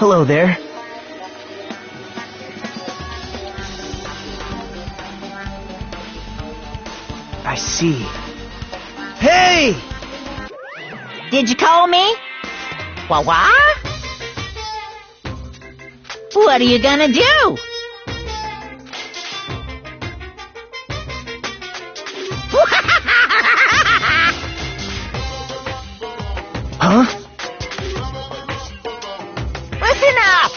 Hello there. I see. Hey! Did you call me? What? What are you gonna do? Huh? Listen up!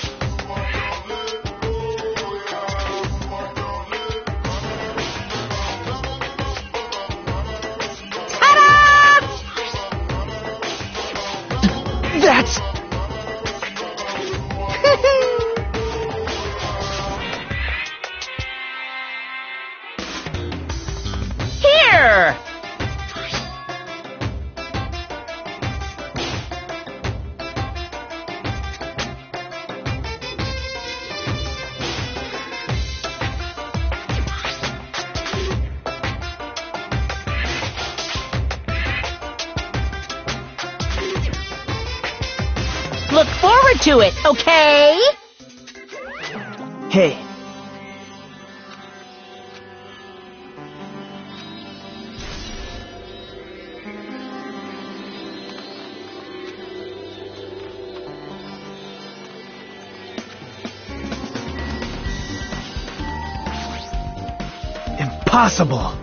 Ta-da! That's... Here! Look forward to it, okay? Hey. Impossible.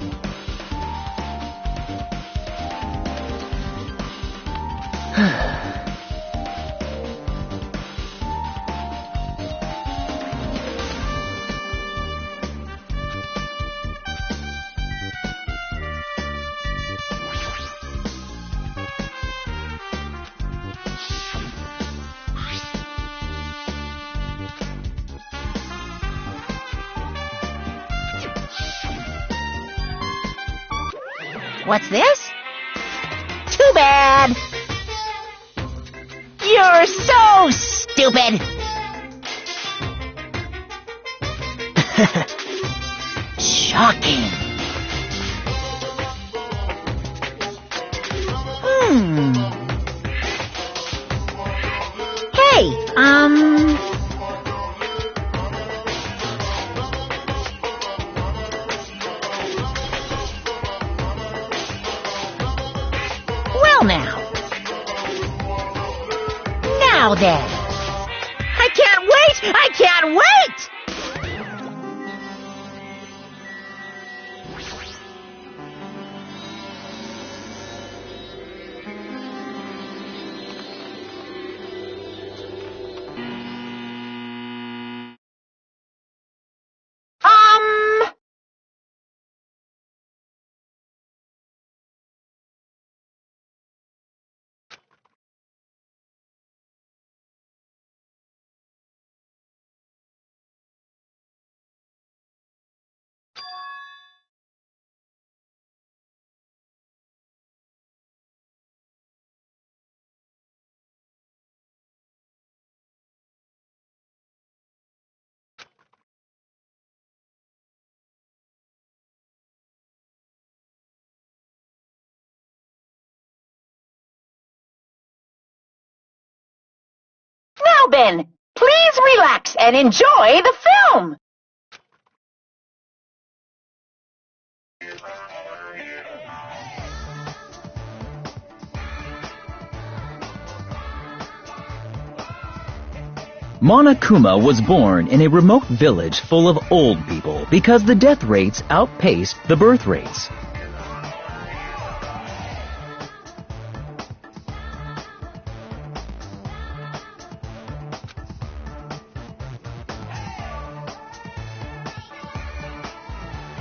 What's this? Too bad! You're so stupid! Shocking! Hey, Well now. Now then. I can't wait! I can't wait! Now then, please relax and enjoy the film! Monokuma was born in a remote village full of old people because the death rates outpaced the birth rates.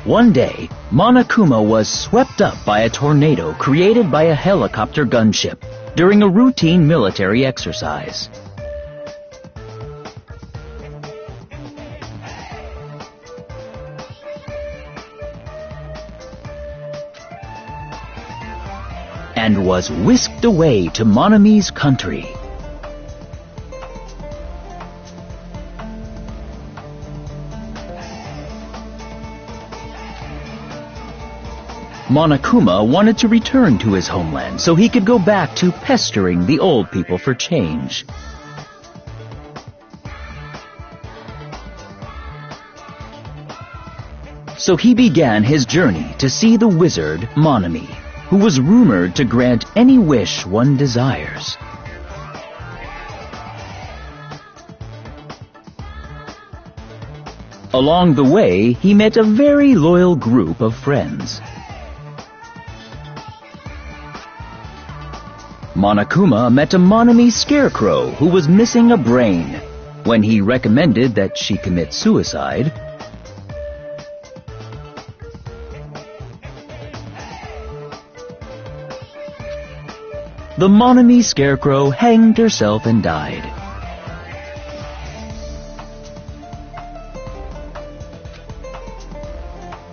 One day, Monokuma was swept up by a tornado created by a helicopter gunship during a routine military exercise. And was whisked away to Monami's country. Monokuma wanted to return to his homeland so he could go back to pestering the old people for change. So he began his journey to see the wizard Monami, who was rumored to grant any wish one desires. Along the way, he met a very loyal group of friends. Monokuma met a Monami scarecrow who was missing a brain. When he recommended that she commit suicide, the Monami scarecrow hanged herself and died.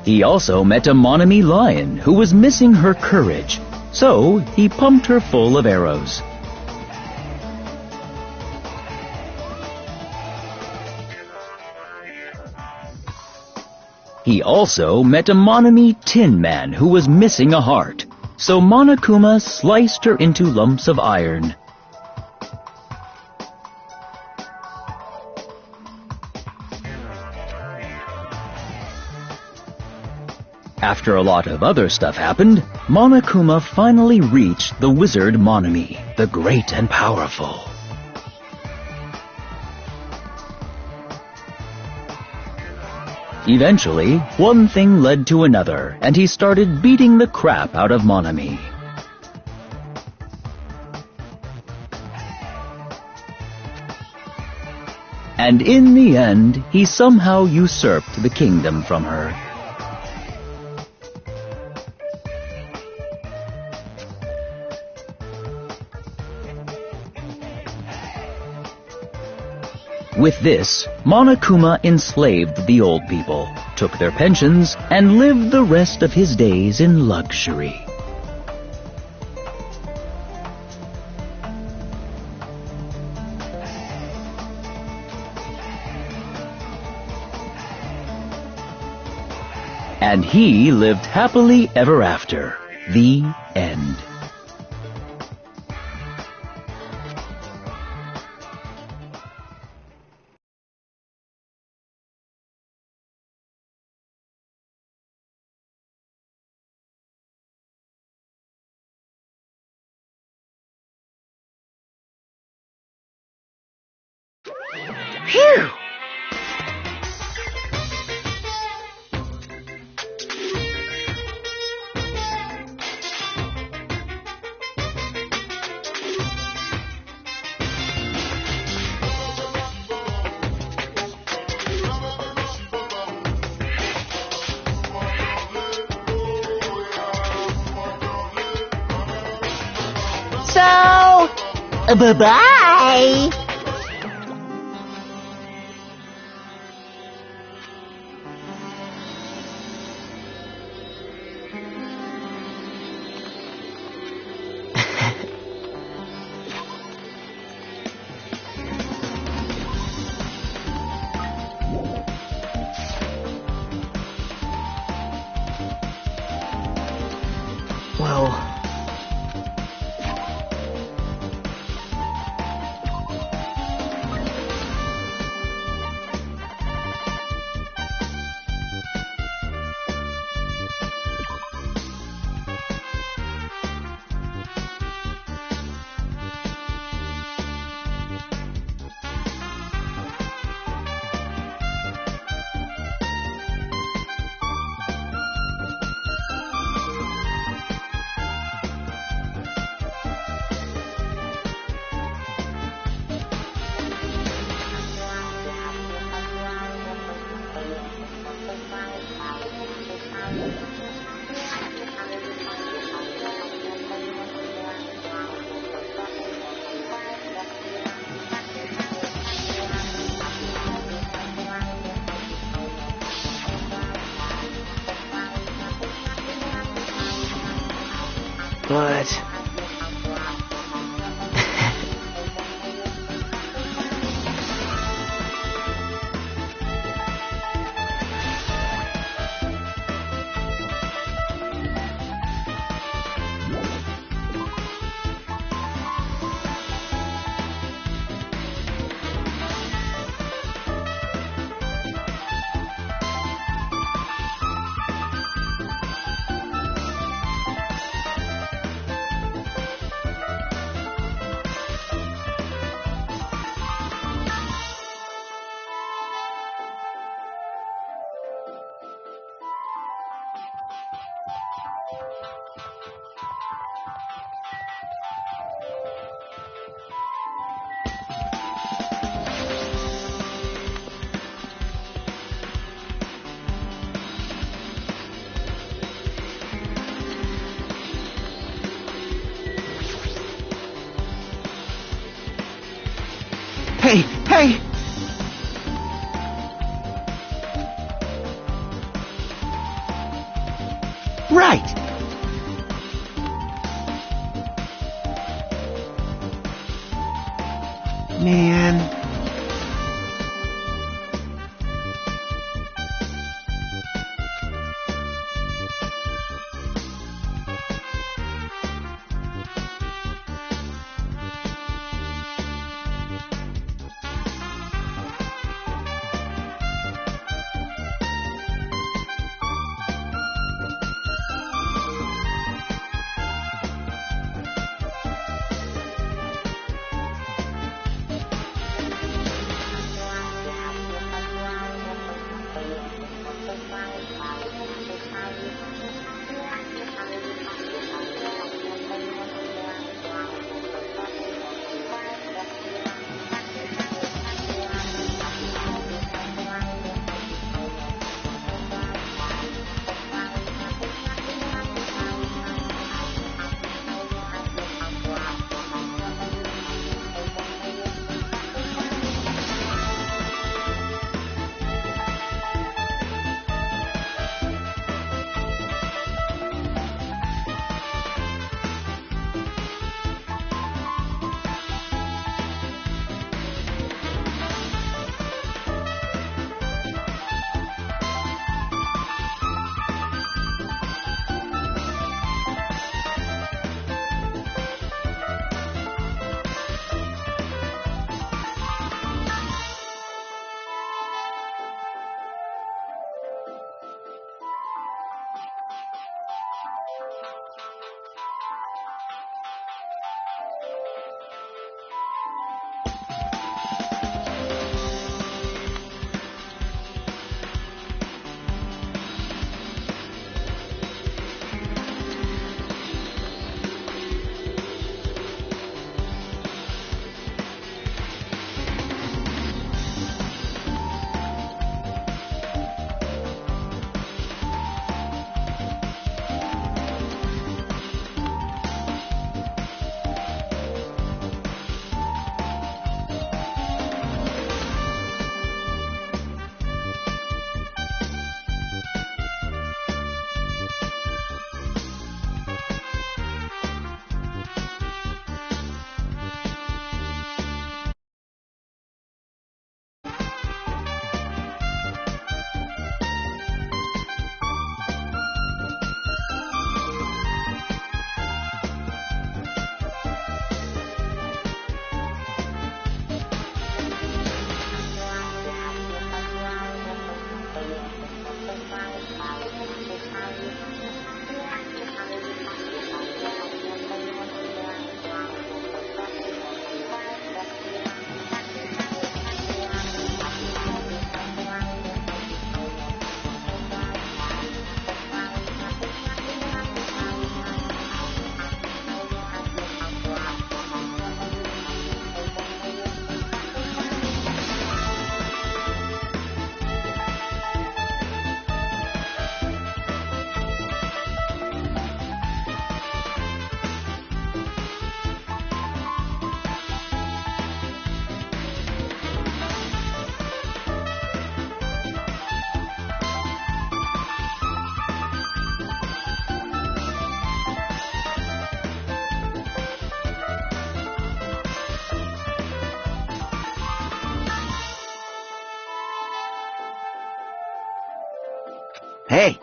He also met a Monami lion who was missing her courage, so he pumped her full of arrows. He also met a Monami tin man who was missing a heart, so Monokuma sliced her into lumps of iron. After a lot of other stuff happened, Monokuma finally reached the wizard Monami, the great and powerful. Eventually, one thing led to another, and he started beating the crap out of Monami. And in the end, he somehow usurped the kingdom from her. With this, Monokuma enslaved the old people, took their pensions, and lived the rest of his days in luxury. And he lived happily ever after. The end. Phew! So, bye-bye! Well... But... Hey, hey! Right! Man. Hey!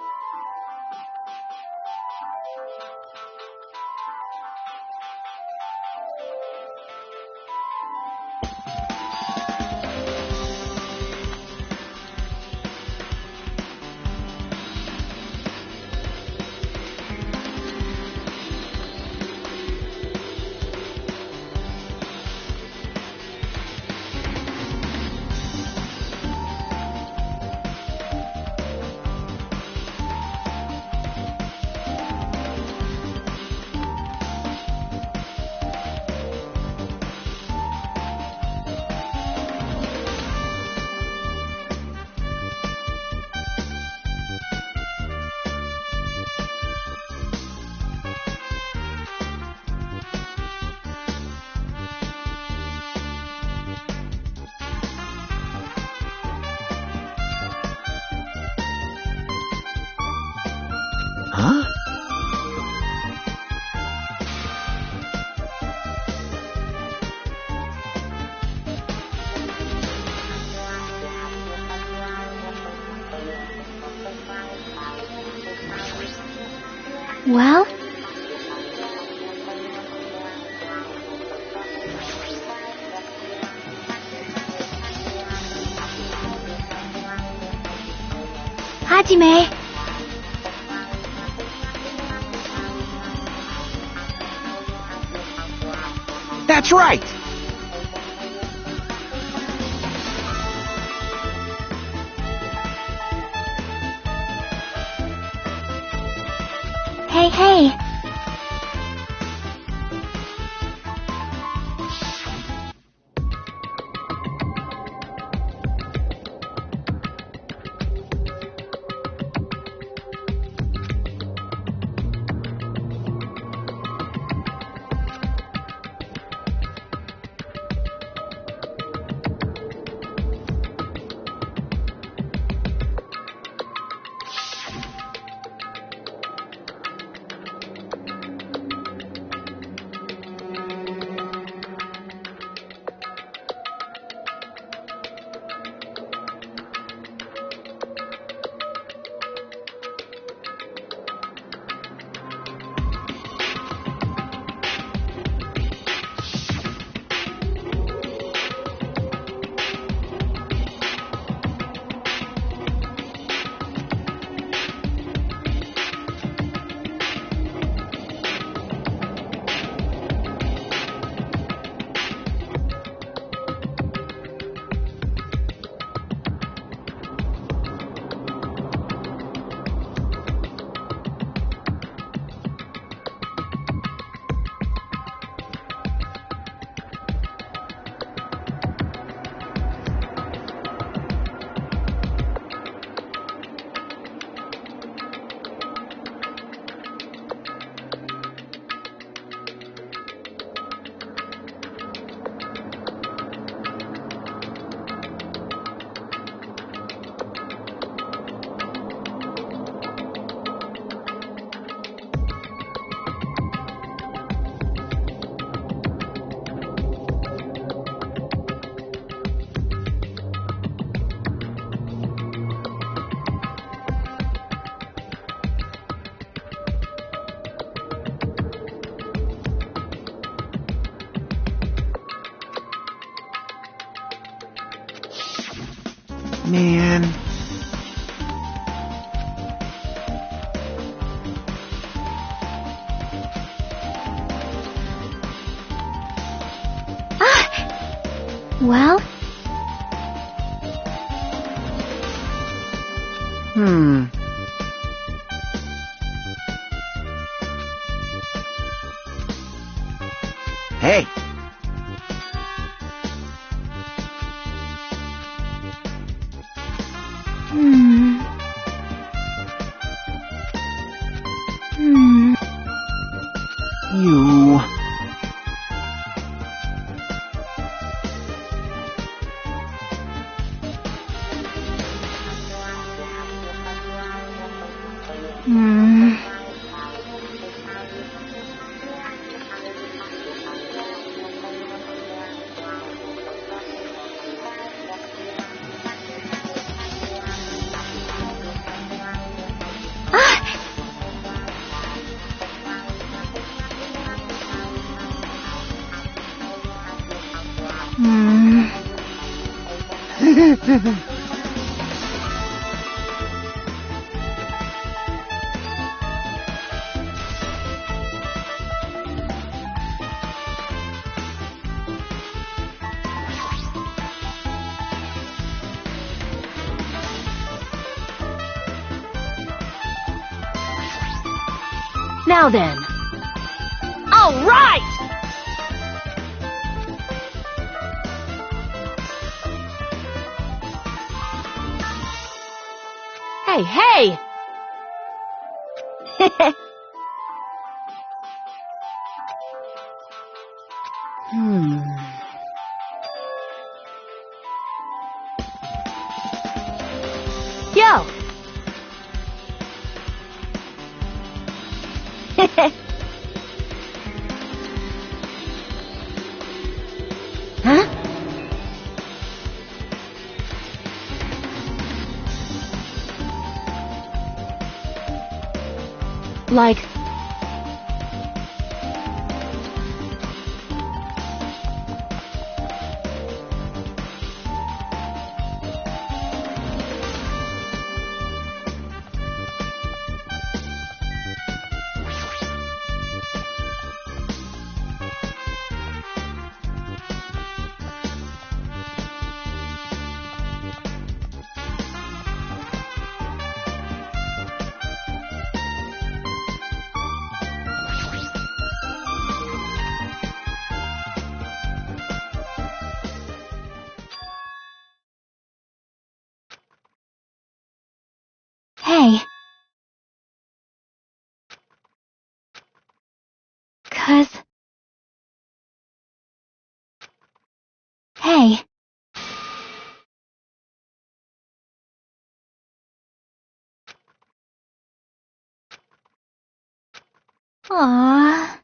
Well? Hajime. That's right! Hey, hey. Man. Well? Hey. You. Now then. All right! Hey, hey! Yo! Huh? Like, Hey. 'Cause... Hey. Aww.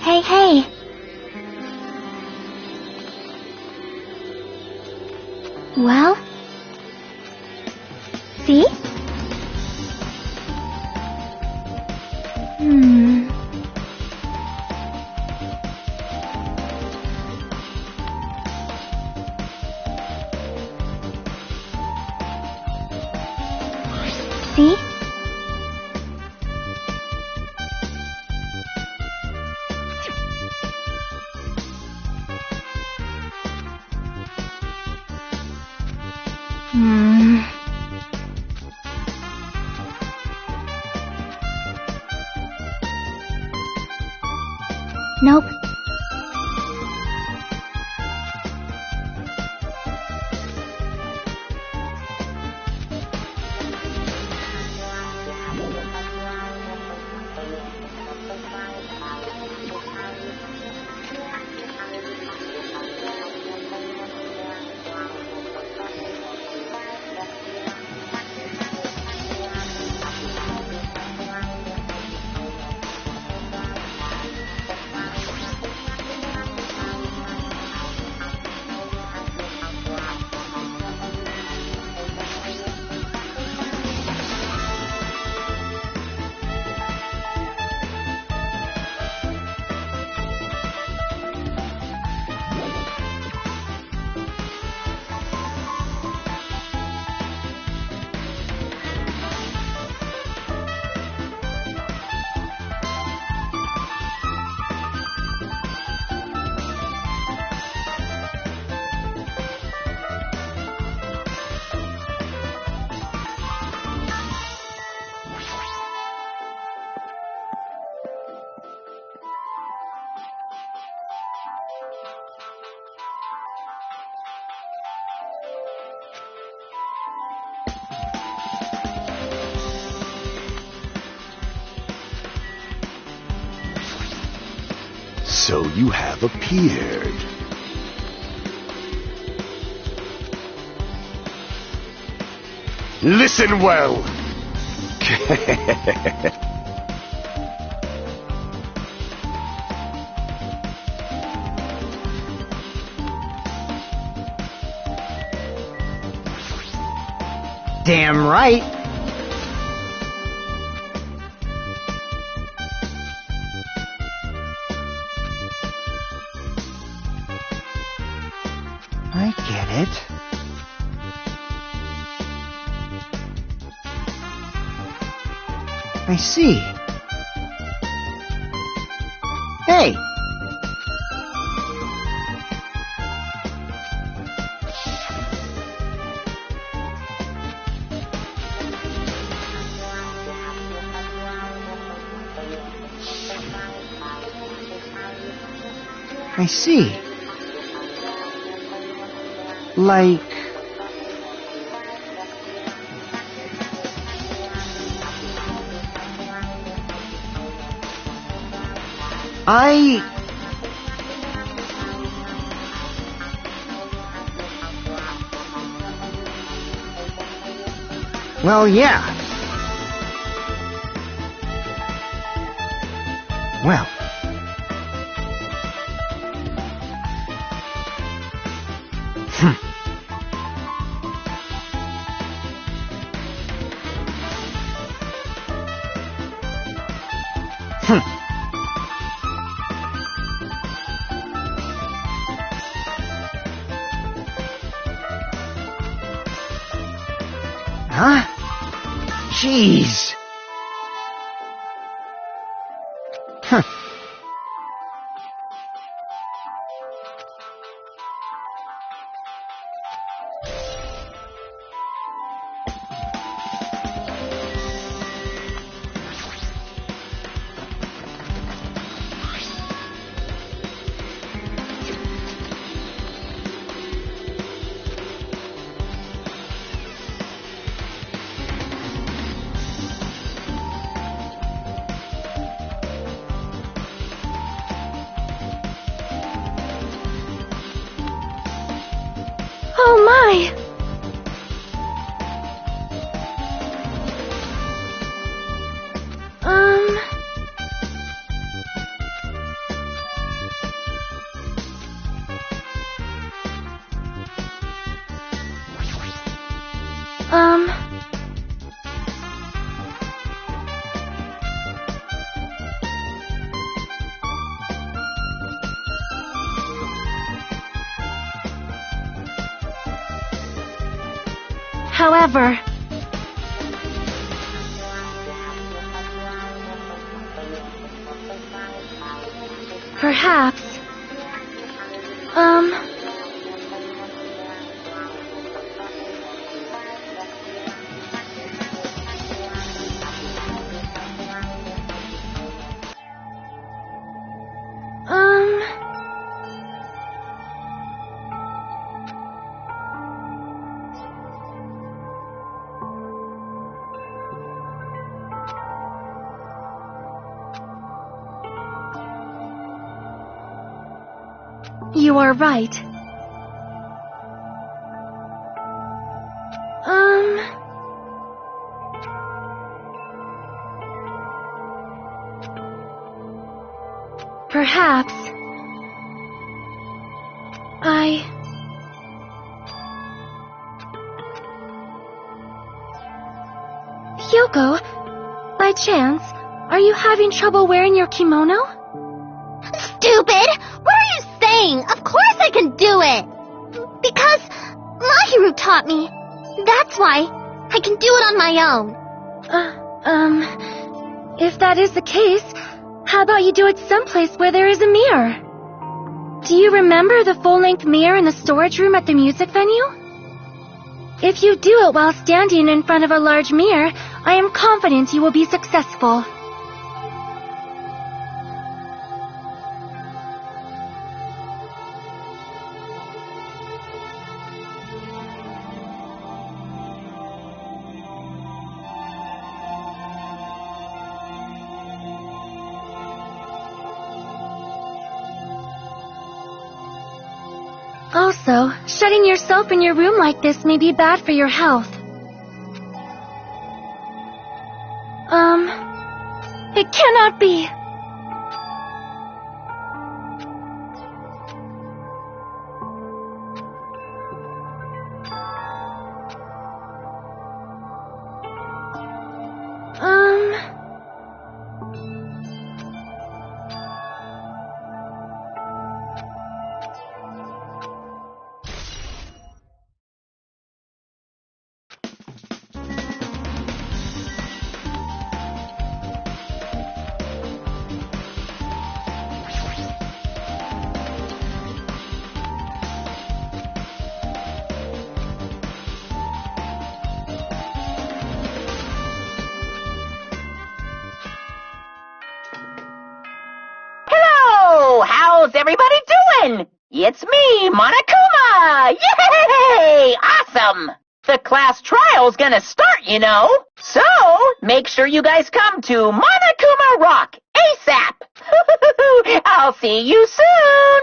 Hey, hey. Well? See? See? Nope. So you have appeared. Listen well. Damn right. I get it. I see. Hey! I see. Like... Well, yeah. Well. Huh? Jeez. Huh. Oh my! However, perhaps, you are right. Perhaps Hyoko, by chance, are you having trouble wearing your kimono? Stupid! What are you saying? Of course I can do it! Because Mahiru taught me. That's why I can do it on my own. If that is the case, how about you do it someplace where there is a mirror? Do you remember the full-length mirror in the storage room at the music venue? If you do it while standing in front of a large mirror, I am confident you will be successful. Also, shutting yourself in your room like this may be bad for your health. It cannot be. How's everybody doing? It's me, Monokuma! Yay! Awesome! The class trial's gonna start, you know. So, make sure you guys come to Monokuma Rock ASAP! I'll see you soon!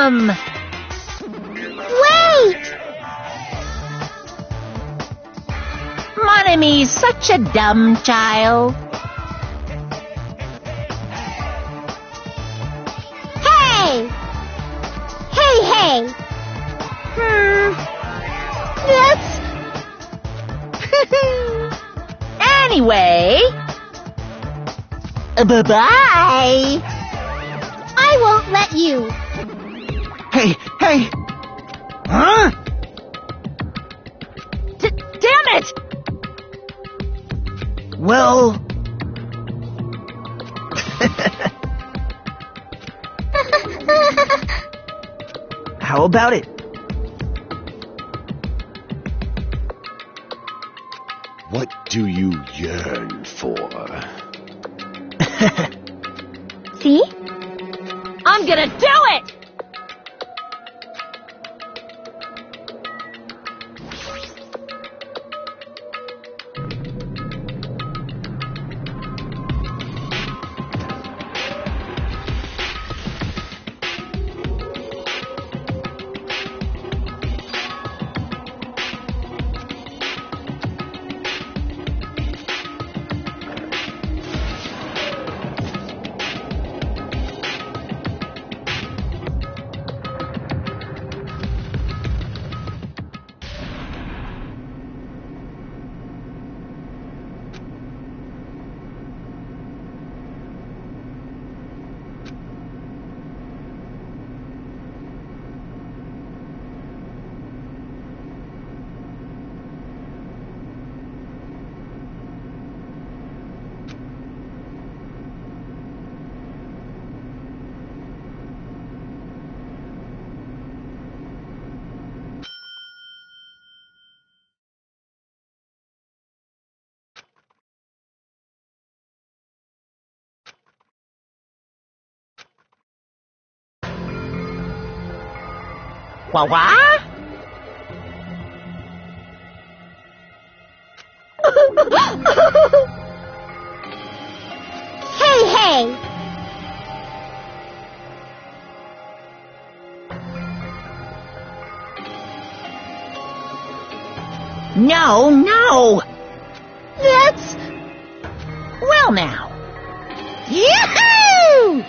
awesome! Wait! Monami's such a dumb child. Hey! Hey! That's... Anyway... Bye-bye! I won't let you. Hey! Huh? Damn it! Well... How about it? What do you yearn for? See? I'm gonna do it! Wah-wah? Hey! No! That's... Well now. Yahoo!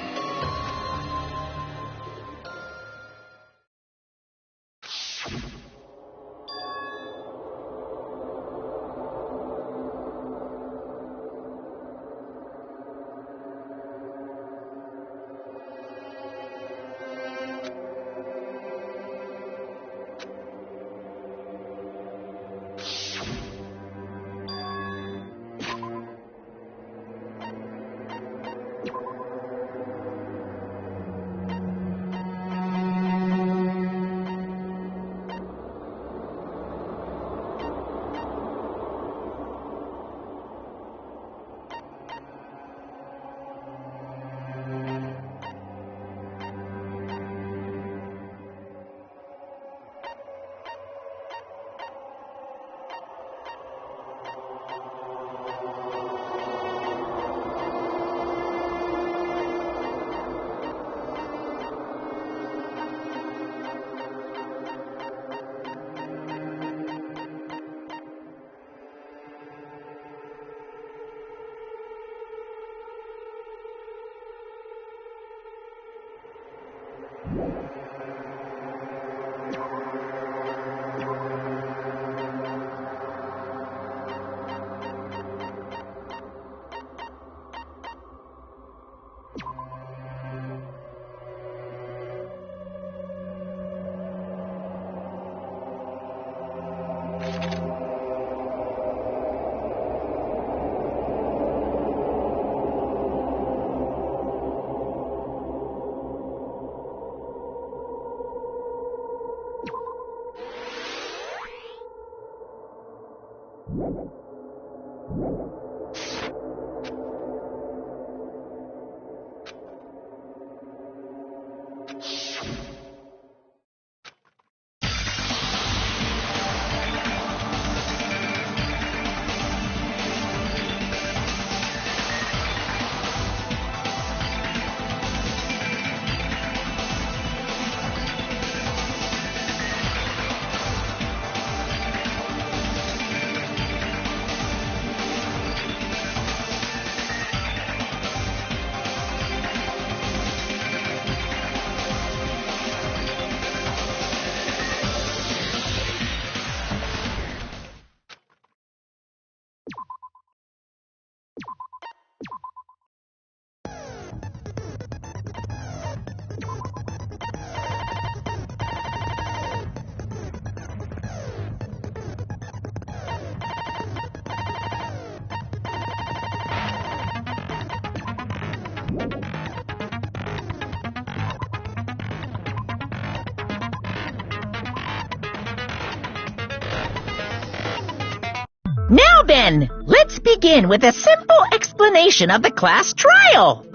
Now then, let's begin with a simple explanation of the class trial.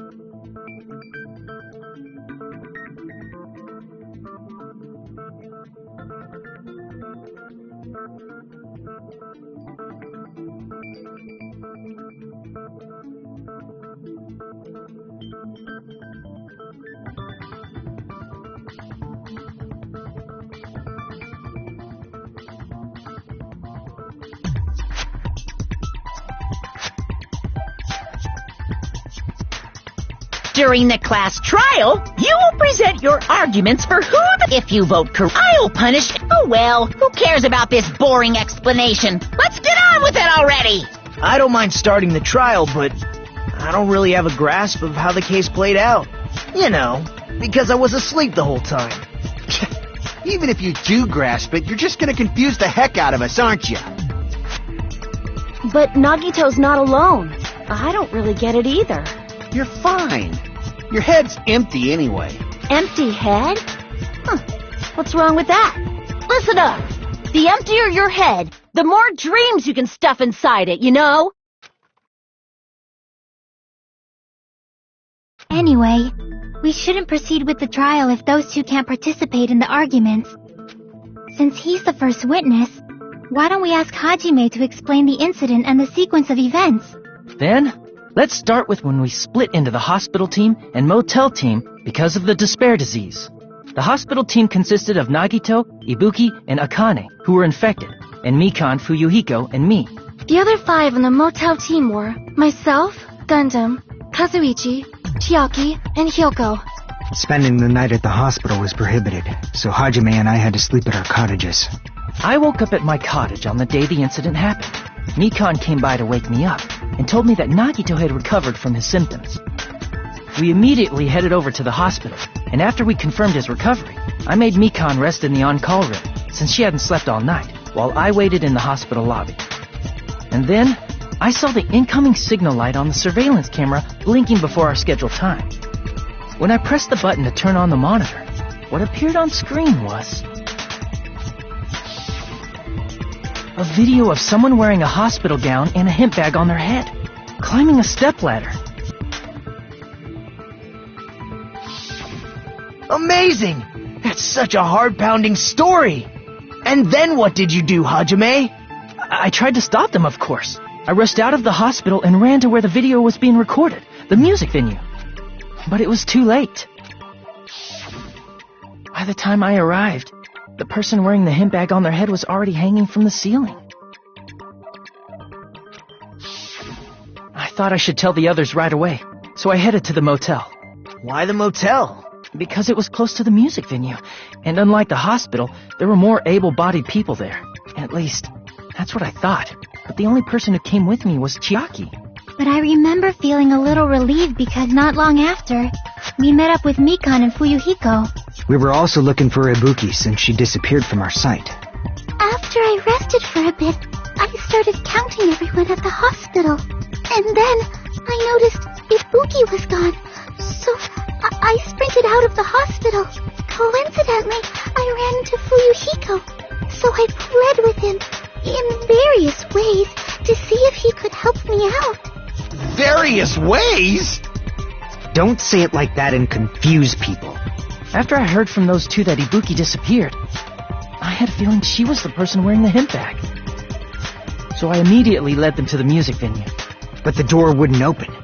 During the class trial, you will present your arguments for if you vote correct, I'll punish. Oh well, who cares about this boring explanation? Let's get on with it already! I don't mind starting the trial, but I don't really have a grasp of how the case played out. You know, because I was asleep the whole time. Even if you do grasp it, you're just gonna confuse the heck out of us, aren't you? But Nagito's not alone. I don't really get it either. You're fine. Your head's empty anyway. Empty head? Huh. What's wrong with that? Listen up. The emptier your head, the more dreams you can stuff inside it, you know? Anyway, we shouldn't proceed with the trial if those two can't participate in the arguments. Since he's the first witness, why don't we ask Hajime to explain the incident and the sequence of events? Then, let's start with when we split into the hospital team and motel team because of the despair disease. The hospital team consisted of Nagito, Ibuki, and Akane, who were infected, and Mikan, Fuyuhiko, and me. The other 5 on the motel team were myself, Gundam, Kazuichi, Chiaki, and Hyoko. Spending the night at the hospital was prohibited, so Hajime and I had to sleep at our cottages. I woke up at my cottage on the day the incident happened. Mikan came by to wake me up and told me that Nagito had recovered from his symptoms. We immediately headed over to the hospital, and after we confirmed his recovery, I made Mikan rest in the on-call room, since she hadn't slept all night, while I waited in the hospital lobby. And then, I saw the incoming signal light on the surveillance camera blinking before our scheduled time. When I pressed the button to turn on the monitor, what appeared on screen was a video of someone wearing a hospital gown and a hemp bag on their head, climbing a stepladder. Amazing! That's such a heart-pounding story! And then what did you do, Hajime? I tried to stop them, of course. I rushed out of the hospital and ran to where the video was being recorded, the music venue. But it was too late. By the time I arrived, the person wearing the hemp bag on their head was already hanging from the ceiling. I thought I should tell the others right away, so I headed to the motel. Why the motel? Because it was close to the music venue, and unlike the hospital, there were more able-bodied people there. At least, that's what I thought. But the only person who came with me was Chiaki. But I remember feeling a little relieved because not long after, we met up with Mikan and Fuyuhiko. We were also looking for Ibuki since she disappeared from our sight. After I rested for a bit, I started counting everyone at the hospital. And then I noticed Ibuki was gone. So I sprinted out of the hospital. Coincidentally, I ran into Fuyuhiko. So I fled with him in various ways to see if he could help me out. Various ways? Don't say it like that and confuse people. After I heard from those two that Ibuki disappeared, I had a feeling she was the person wearing the hemp bag. So I immediately led them to the music venue. But the door wouldn't open.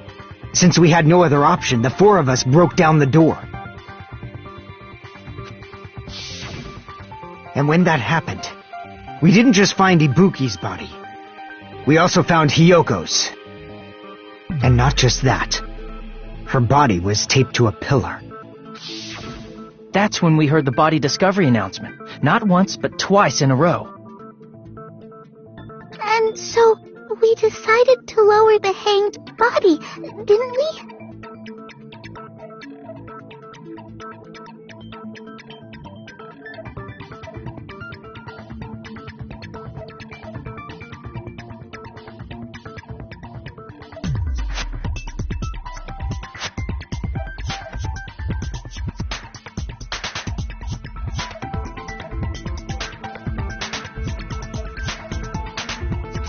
Since we had no other option, the 4 of us broke down the door. And when that happened, we didn't just find Ibuki's body. We also found Hyoko's. And not just that. Her body was taped to a pillar. That's when we heard the body discovery announcement. Not once, but twice in a row. And so we decided to lower the hanged body, didn't we?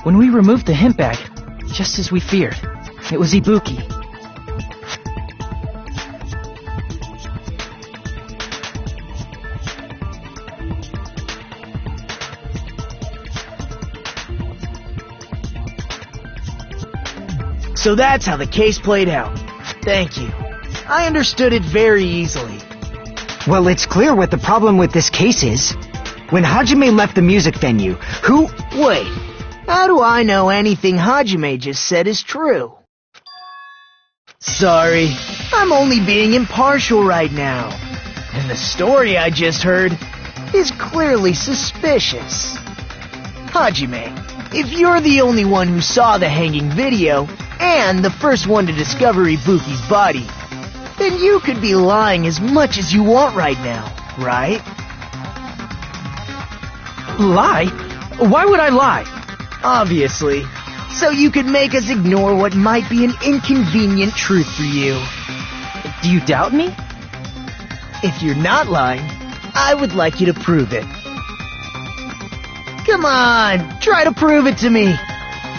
When we removed the hemp bag, just as we feared, it was Ibuki. So that's how the case played out. Thank you. I understood it very easily. Well, it's clear what the problem with this case is. When Hajime left the music venue, who... Wait, how do I know anything Hajime just said is true? Sorry, I'm only being impartial right now. And the story I just heard is clearly suspicious. Hajime, if you're the only one who saw the hanging video, and the first one to discover Ibuki's body, then you could be lying as much as you want right now, right? Lie? Why would I lie? Obviously. So you could make us ignore what might be an inconvenient truth for you. Do you doubt me? If you're not lying, I would like you to prove it. Come on, try to prove it to me.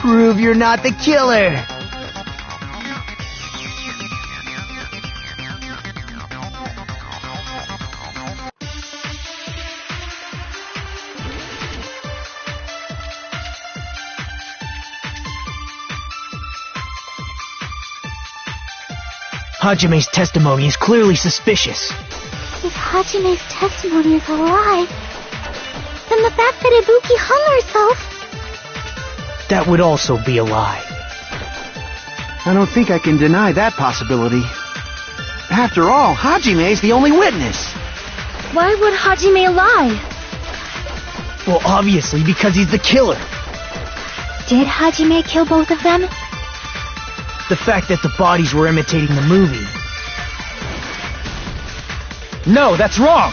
Prove you're not the killer. Hajime's testimony is clearly suspicious. If Hajime's testimony is a lie, then the fact that Ibuki hung herself... That would also be a lie. I don't think I can deny that possibility. After all, Hajime's the only witness. Why would Hajime lie? Well, obviously because he's the killer. Did Hajime kill both of them? The fact that the bodies were imitating the movie. No, that's wrong!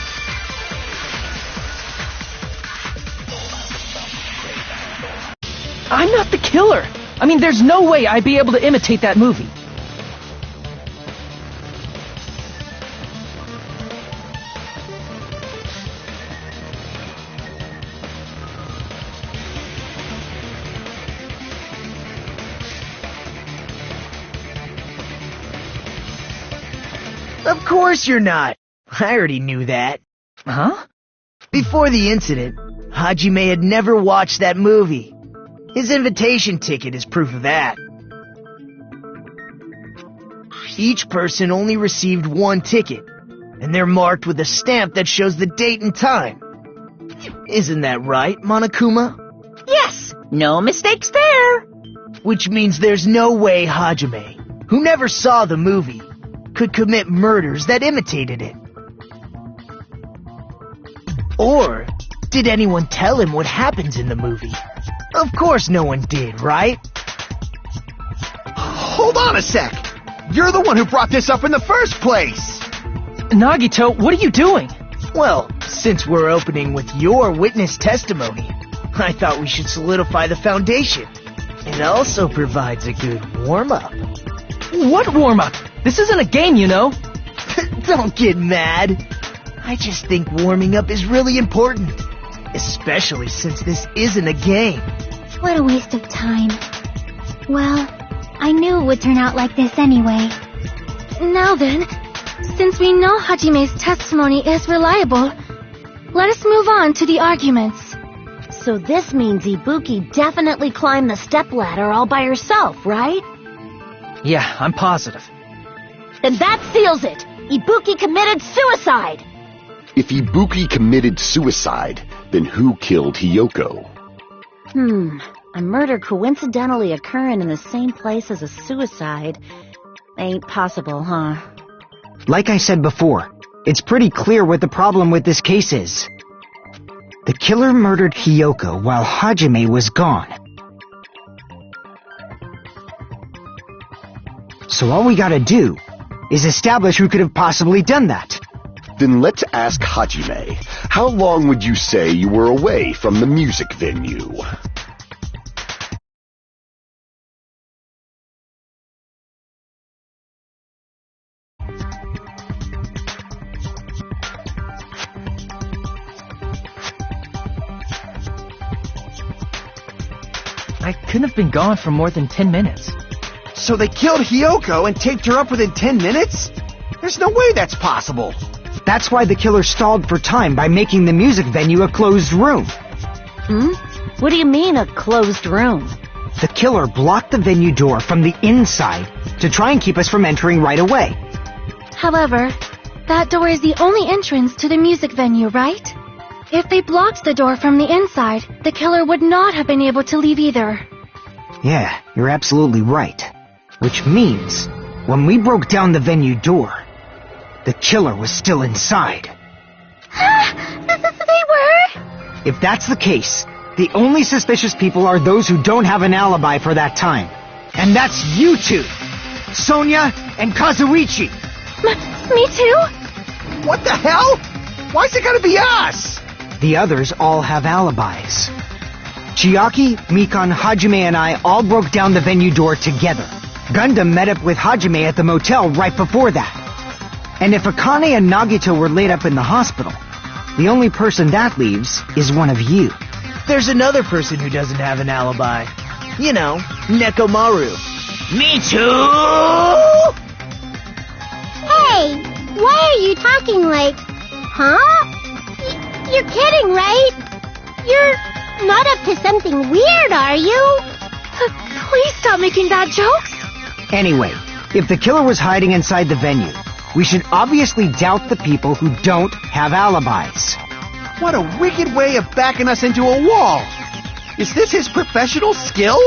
I'm not the killer! I mean, there's no way I'd be able to imitate that movie. Of course you're not. I already knew that. Huh? Before the incident, Hajime had never watched that movie. His invitation ticket is proof of that. Each person only received one ticket, and they're marked with a stamp that shows the date and time. Isn't that right, Monokuma? Yes! No mistakes there! Which means there's no way Hajime, who never saw the movie, could commit murders that imitated it. Or did anyone tell him what happens in the movie? Of course no one did, right? Hold on a sec! You're the one who brought this up in the first place! Nagito, what are you doing? Well, since we're opening with your witness testimony, I thought we should solidify the foundation. It also provides a good warm-up. What warm-up? This isn't a game, you know. Don't get mad. I just think warming up is really important. Especially since this isn't a game. What a waste of time. Well, I knew it would turn out like this anyway. Now then, since we know Hajime's testimony is reliable, let us move on to the arguments. So this means Ibuki definitely climbed the stepladder all by herself, right? Yeah, I'm positive. Then that seals it! Ibuki committed suicide! If Ibuki committed suicide, then who killed Hiyoko? A murder coincidentally occurring in the same place as a suicide ain't possible, huh? Like I said before, it's pretty clear what the problem with this case is. The killer murdered Hiyoko while Hajime was gone. So all we gotta do is establish who could have possibly done that. Then let's ask Hajime. How long would you say you were away from the music venue? I couldn't have been gone for more than 10 minutes. So they killed Hiyoko and taped her up within 10 minutes? There's no way that's possible. That's why the killer stalled for time by making the music venue a closed room. What do you mean, a closed room? The killer blocked the venue door from the inside to try and keep us from entering right away. However, that door is the only entrance to the music venue, right? If they blocked the door from the inside, the killer would not have been able to leave either. Yeah, you're absolutely right. Which means, when we broke down the venue door, the killer was still inside. They were? If that's the case, the only suspicious people are those who don't have an alibi for that time. And that's you two! Sonia and Kazuichi! Me too? What the hell? Why's it gotta be us? The others all have alibis. Chiaki, Mikan, Hajime, and I all broke down the venue door together. Gundam met up with Hajime at the motel right before that. And if Akane and Nagito were laid up in the hospital, the only person that leaves is one of you. There's another person who doesn't have an alibi. You know, Nekomaru. Me too! Hey, why are you talking like... Huh? You're kidding, right? You're not up to something weird, are you? Please stop making bad jokes. Anyway, if the killer was hiding inside the venue, we should obviously doubt the people who don't have alibis. What a wicked way of backing us into a wall! Is this his professional skill?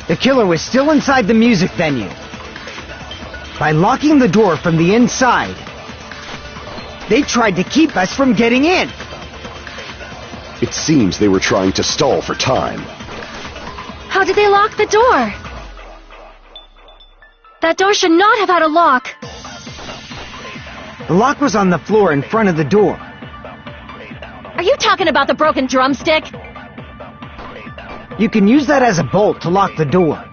The killer was still inside the music venue. By locking the door from the inside, they tried to keep us from getting in. It seems they were trying to stall for time. How did they lock the door? That door should not have had a lock. The lock was on the floor in front of the door. Are you talking about the broken drumstick? You can use that as a bolt to lock the door.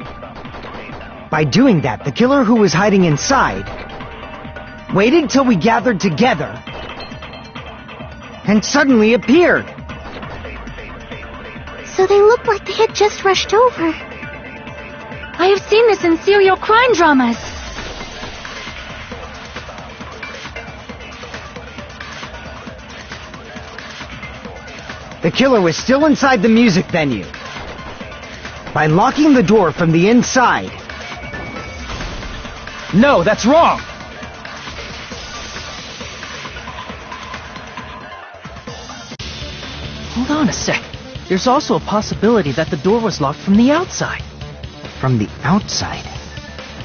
By doing that, the killer who was hiding inside waited till we gathered together and suddenly appeared. So they looked like they had just rushed over. I have seen this in serial crime dramas. The killer was still inside the music venue. By locking the door from the inside. No, that's wrong! Hold on a sec. There's also a possibility that the door was locked from the outside. From the outside?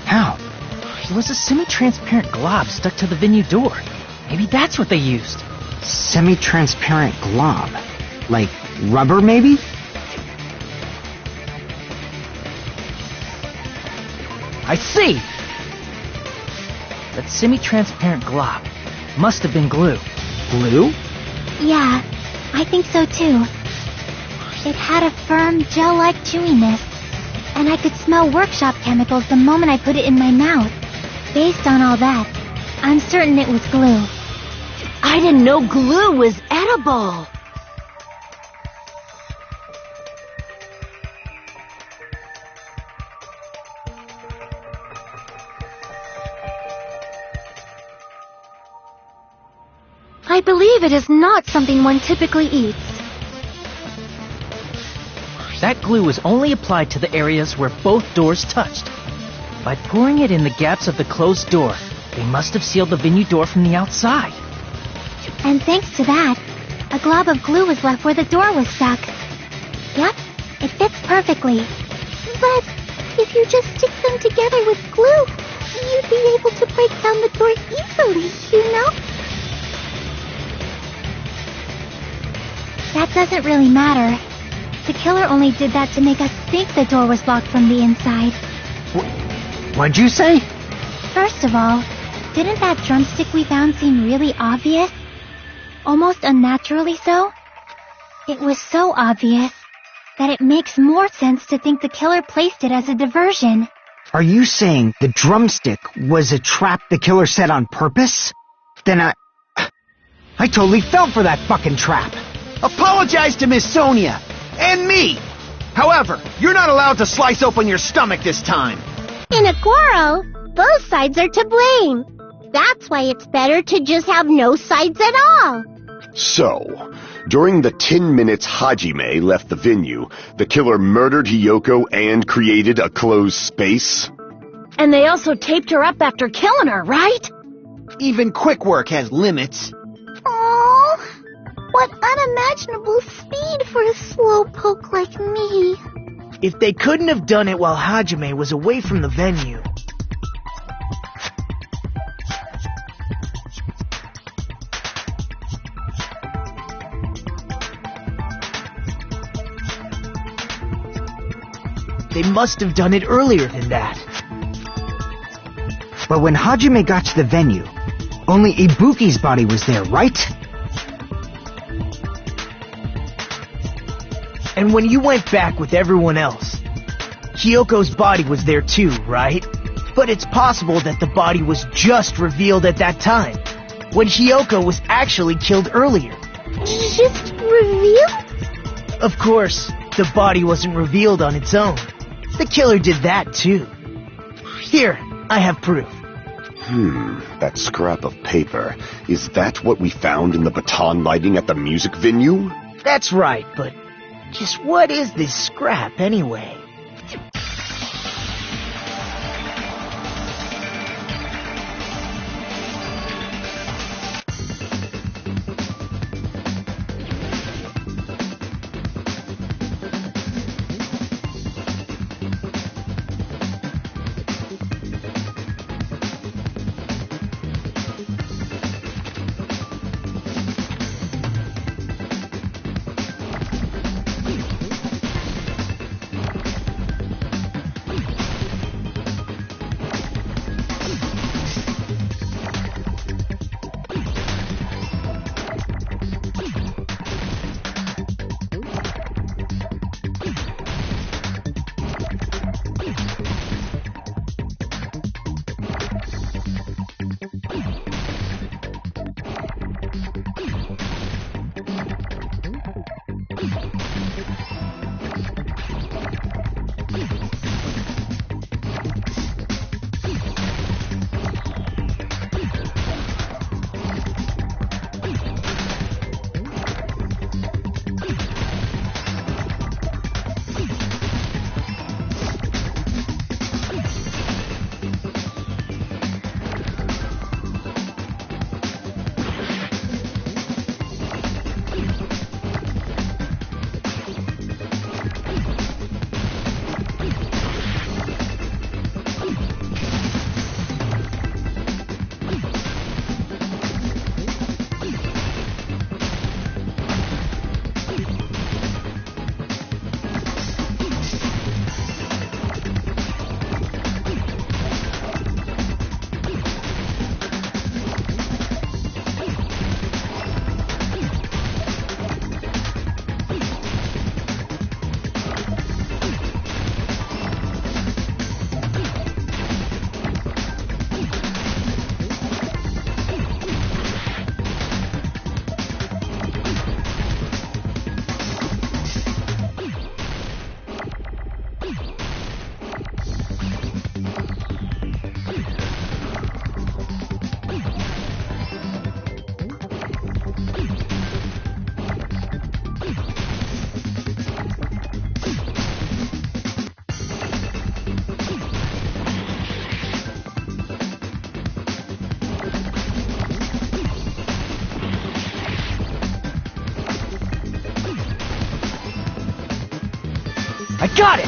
How? There was a semi-transparent glob stuck to the venue door. Maybe that's what they used. Semi-transparent glob? Like rubber, maybe? I see! That semi-transparent glob must have been glue. Glue? Yeah, I think so too. It had a firm, gel-like chewiness, and I could smell workshop chemicals the moment I put it in my mouth. Based on all that, I'm certain it was glue. I didn't know glue was edible. I believe it is not something one typically eats. That glue was only applied to the areas where both doors touched. By pouring it in the gaps of the closed door, they must have sealed the venue door from the outside. And thanks to that, a glob of glue was left where the door was stuck. Yep, it fits perfectly. But if you just stick them together with glue, you'd be able to break down the door easily, you know? That doesn't really matter. The killer only did that to make us think the door was locked from the inside. What'd you say? First of all, didn't that drumstick we found seem really obvious? Almost unnaturally so? It was so obvious that it makes more sense to think the killer placed it as a diversion. Are you saying the drumstick was a trap the killer set on purpose? Then I totally fell for that fucking trap. Apologize to Miss Sonia and me. However, you're not allowed to slice open your stomach this time. In a quarrel, both sides are to blame. That's why it's better to just have no sides at all. So, during the 10 minutes Hajime left the venue, the killer murdered Hiyoko and created a closed space? And they also taped her up after killing her, right? Even quick work has limits. Oh, what unimaginable speed for a slowpoke like me. If they couldn't have done it while Hajime was away from the venue, they must have done it earlier than that. But when Hajime got to the venue, only Ibuki's body was there, right? And when you went back with everyone else, Hiyoko's body was there too, right? But it's possible that the body was just revealed at that time, when Hiyoko was actually killed earlier. Just revealed? Of course, the body wasn't revealed on its own. The killer did that too. Here, I have proof. That scrap of paper. Is that what we found in the baton lighting at the music venue? That's right, but just what is this scrap anyway? I got it!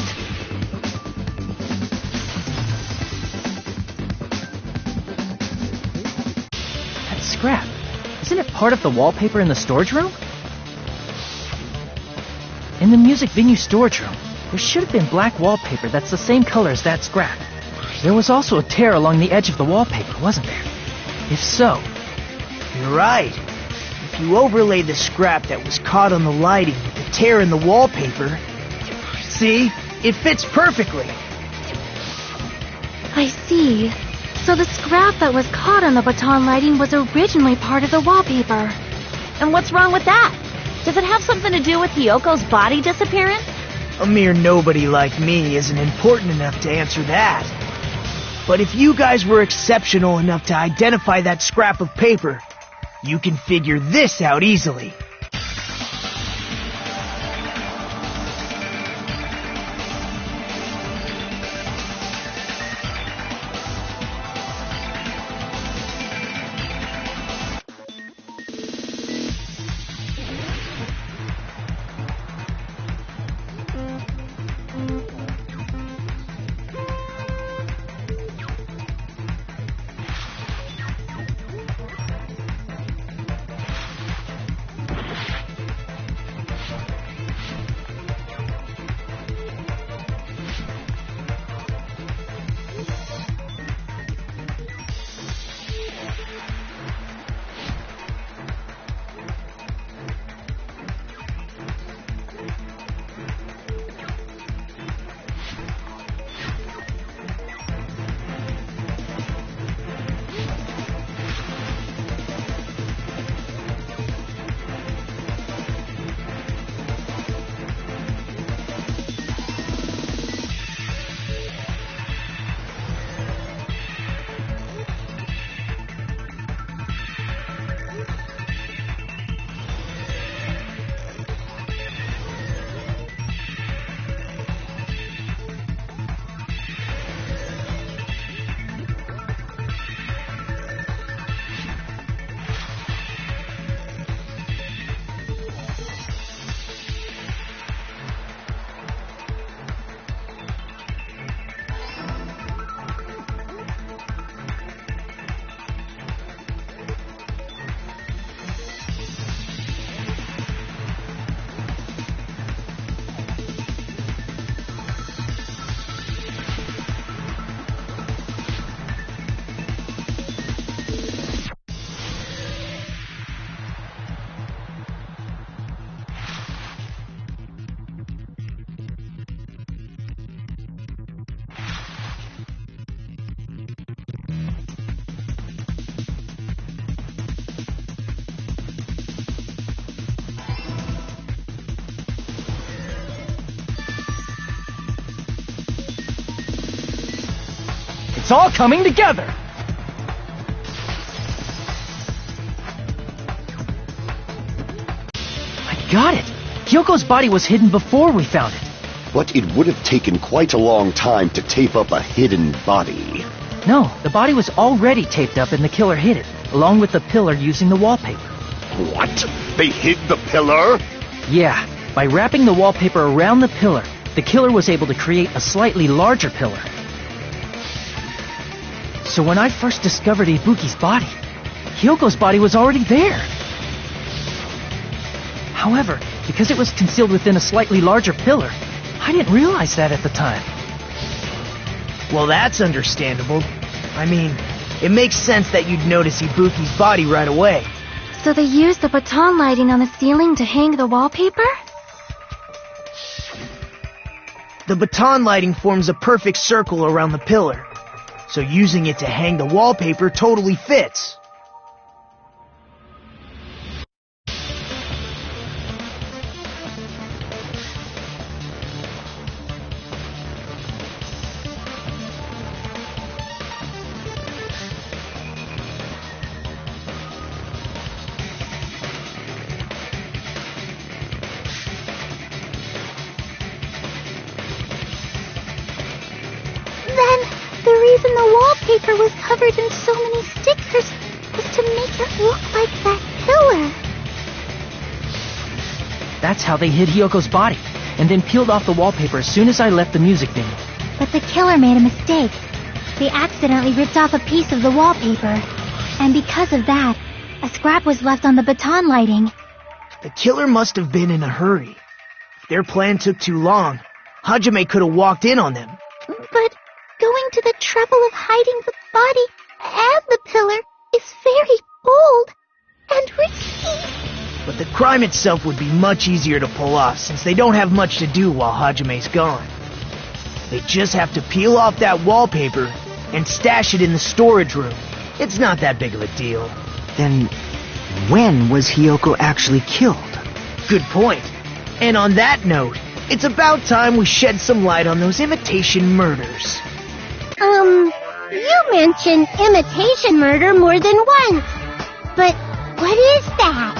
That scrap, isn't it part of the wallpaper in the storage room? In the music venue storage room, there should have been black wallpaper that's the same color as that scrap. There was also a tear along the edge of the wallpaper, wasn't there? If so, You're right. If you overlay the scrap that was caught on the lighting with the tear in the wallpaper, See? It fits perfectly. I see. So the scrap that was caught on the baton lighting was originally part of the wallpaper. And what's wrong with that? Does it have something to do with Hyoko's body disappearance? A mere nobody like me isn't important enough to answer that. But if you guys were exceptional enough to identify that scrap of paper, you can figure this out easily. It's all coming together! I got it! Hyoko's body was hidden before we found it. But it would have taken quite a long time to tape up a hidden body. No, the body was already taped up and the killer hid it, along with the pillar using the wallpaper. What? They hid the pillar? Yeah, by wrapping the wallpaper around the pillar, the killer was able to create a slightly larger pillar. So when I first discovered Ibuki's body, Hyoko's body was already there. However, because it was concealed within a slightly larger pillar, I didn't realize that at the time. Well, that's understandable. I mean, it makes sense that you'd notice Ibuki's body right away. So they used the baton lighting on the ceiling to hang the wallpaper? The baton lighting forms a perfect circle around the pillar, so using it to hang the wallpaper totally fits. The reason the wallpaper was covered in so many stickers was to make it look like that pillar. That's how they hid Hyoko's body, and then peeled off the wallpaper as soon as I left the music venue. But the killer made a mistake. They accidentally ripped off a piece of the wallpaper. And because of that, a scrap was left on the baton lighting. The killer must have been in a hurry. If their plan took too long, Hajime could have walked in on them. But going to the trouble of hiding the body and the pillar is very bold and risky. But the crime itself would be much easier to pull off since they don't have much to do while Hajime's gone. They just have to peel off that wallpaper and stash it in the storage room. It's not that big of a deal. Then, when was Hiyoko actually killed? Good point. And on that note, it's about time we shed some light on those imitation murders. You mentioned imitation murder more than once. But what is that?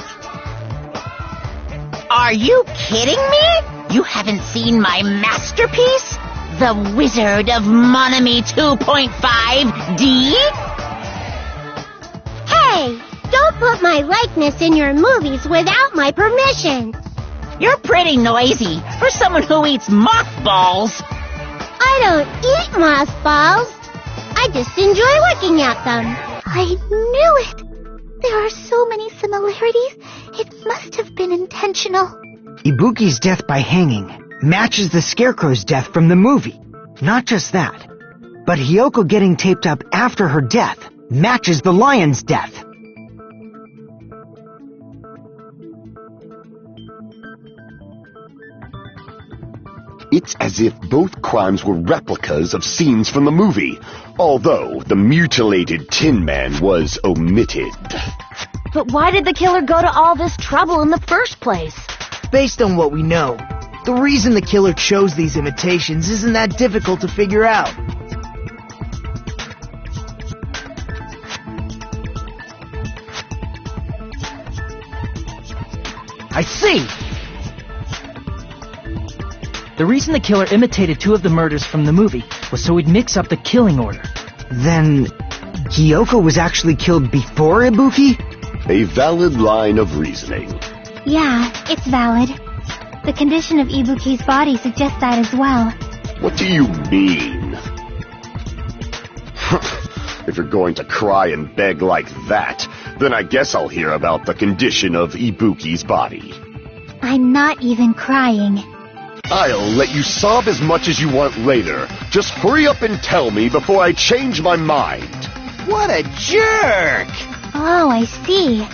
Are you kidding me? You haven't seen my masterpiece? The Wizard of Monami 2.5D? Hey, don't put my likeness in your movies without my permission. You're pretty noisy for someone who eats mothballs. I don't eat mothballs. I just enjoy looking at them. I knew it. There are so many similarities. It must have been intentional. Ibuki's death by hanging matches the Scarecrow's death from the movie. Not just that, but Hiyoko getting taped up after her death matches the lion's death. It's as if both crimes were replicas of scenes from the movie, although the mutilated Tin Man was omitted. But why did the killer go to all this trouble in the first place? Based on what we know, the reason the killer chose these imitations isn't that difficult to figure out. I see! The reason the killer imitated 2 of the murders from the movie was so he'd mix up the killing order. Then, Hiyoko was actually killed before Ibuki? A valid line of reasoning. Yeah, it's valid. The condition of Ibuki's body suggests that as well. What do you mean? If you're going to cry and beg like that, then I guess I'll hear about the condition of Ibuki's body. I'm not even crying. I'll let you sob as much as you want later. Just hurry up and tell me before I change my mind. What a jerk! Oh, I see.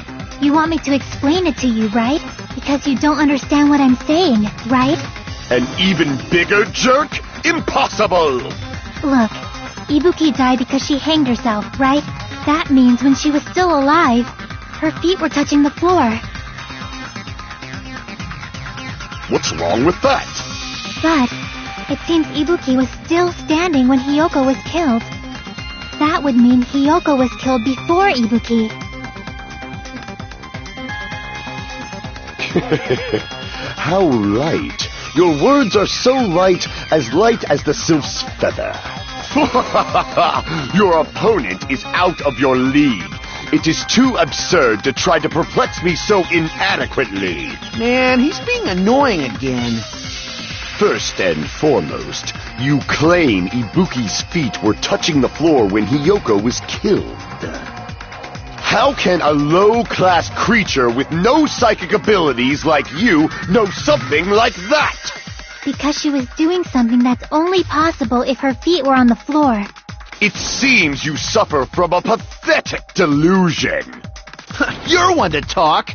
You want me to explain it to you, right? Because you don't understand what I'm saying, right? An even bigger jerk? Impossible! Look, Ibuki died because she hanged herself, right? That means when she was still alive, her feet were touching the floor. What's wrong with that? But it seems Ibuki was still standing when Hiyoko was killed. That would mean Hiyoko was killed before Ibuki. How light. Your words are so light as the sylph's feather. Your opponent is out of your league. It is too absurd to try to perplex me so inadequately. Man, he's being annoying again. First and foremost, you claim Ibuki's feet were touching the floor when Hiyoko was killed. How can a low-class creature with no psychic abilities like you know something like that? Because she was doing something that's only possible if her feet were on the floor. It seems you suffer from a pathetic delusion. You're one to talk.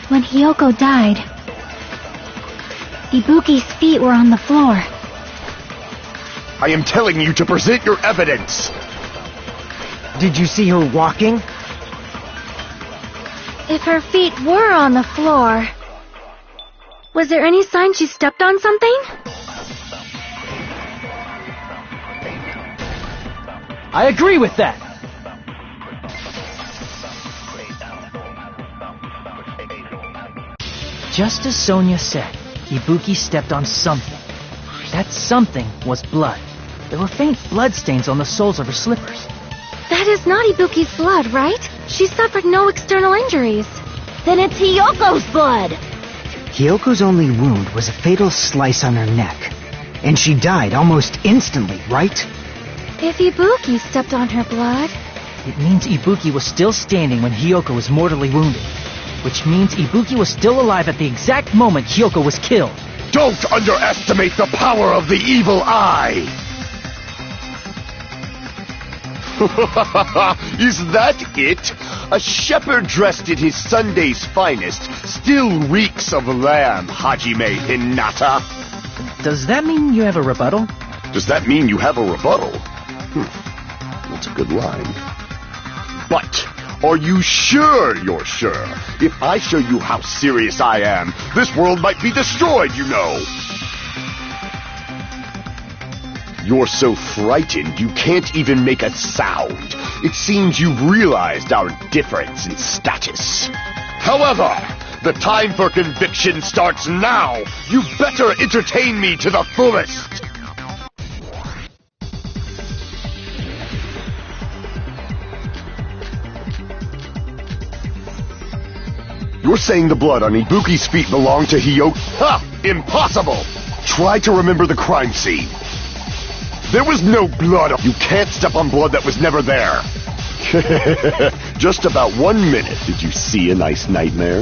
When Hiyoko died, Ibuki's feet were on the floor. I am telling you to present your evidence. Did you see her walking? If her feet were on the floor, was there any sign she stepped on something? I agree with that. Just as Sonia said, Ibuki stepped on something. That something was blood. There were faint bloodstains on the soles of her slippers. That is not Ibuki's blood, right? She suffered no external injuries. Then it's Hiyoko's blood! Hiyoko's only wound was a fatal slice on her neck. And she died almost instantly, right? If Ibuki stepped on her blood... It means Ibuki was still standing when Hiyoko was mortally wounded. which means Ibuki was still alive at the exact moment Hyoko was killed. Don't underestimate the power of the evil eye! Is that it? A shepherd dressed in his Sunday's finest still reeks of lamb, Hajime Hinata. Does that mean you have a rebuttal? Does that mean you have a rebuttal? That's a good line. But, are you sure you're sure? If I show you how serious I am, this world might be destroyed, you know. You're so frightened you can't even make a sound. It seems you've realized our difference in status. However, the time for conviction starts now. You better entertain me to the fullest. You're saying the blood on Ibuki's feet belonged to Hyoko? Ha! Impossible! Try to remember the crime scene. There was no blood. You can't step on blood that was never there. Just about 1 minute. Did you see a nice nightmare?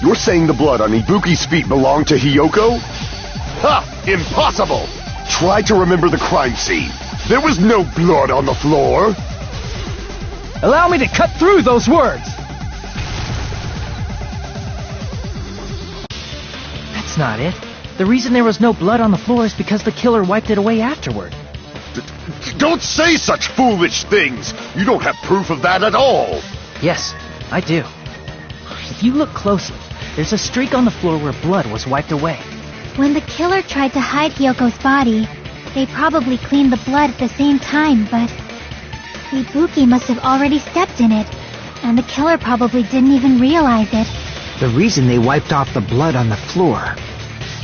You're saying the blood on Ibuki's feet belonged to Hyoko? Ha! Impossible! Try to remember the crime scene. There was no blood on the floor. Allow me to cut through those words! That's not it. The reason there was no blood on the floor is because the killer wiped it away afterward. Don't say such foolish things! You don't have proof of that at all! Yes, I do. If you look closely, there's a streak on the floor where blood was wiped away. When the killer tried to hide Hyoko's body, they probably cleaned the blood at the same time, but Ibuki must have already stepped in it, and the killer probably didn't even realize it. The reason they wiped off the blood on the floor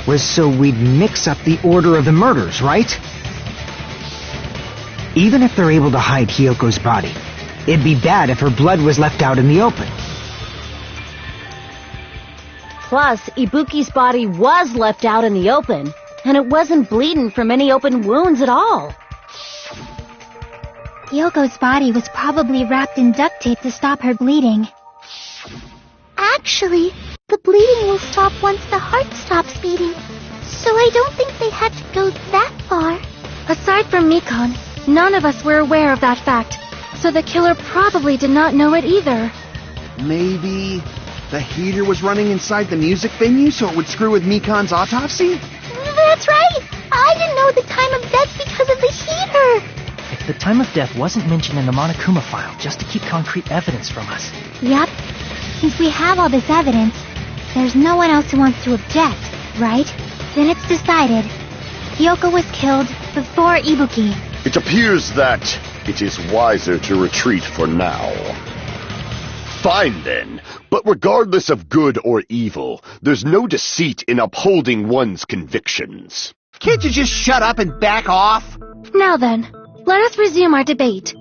was so we'd mix up the order of the murders, right? Even if they're able to hide Hyoko's body, it'd be bad if her blood was left out in the open. Plus, Ibuki's body was left out in the open, and it wasn't bleeding from any open wounds at all. Hyoko's body was probably wrapped in duct tape to stop her bleeding. Actually, the bleeding will stop once the heart stops beating, so I don't think they had to go that far. Aside from Mikon, none of us were aware of that fact, so the killer probably did not know it either. Maybe the heater was running inside the music venue so it would screw with Mikon's autopsy? That's right! I didn't know the time of death because of the heater! If the time of death wasn't mentioned in the Monokuma file just to keep concrete evidence from us. Yep. Since we have all this evidence, there's no one else who wants to object, right? Then it's decided. Hyoko was killed before Ibuki. It appears that it is wiser to retreat for now. Fine then, but regardless of good or evil, there's no deceit in upholding one's convictions. Can't you just shut up and back off? Now then, let us resume our debate.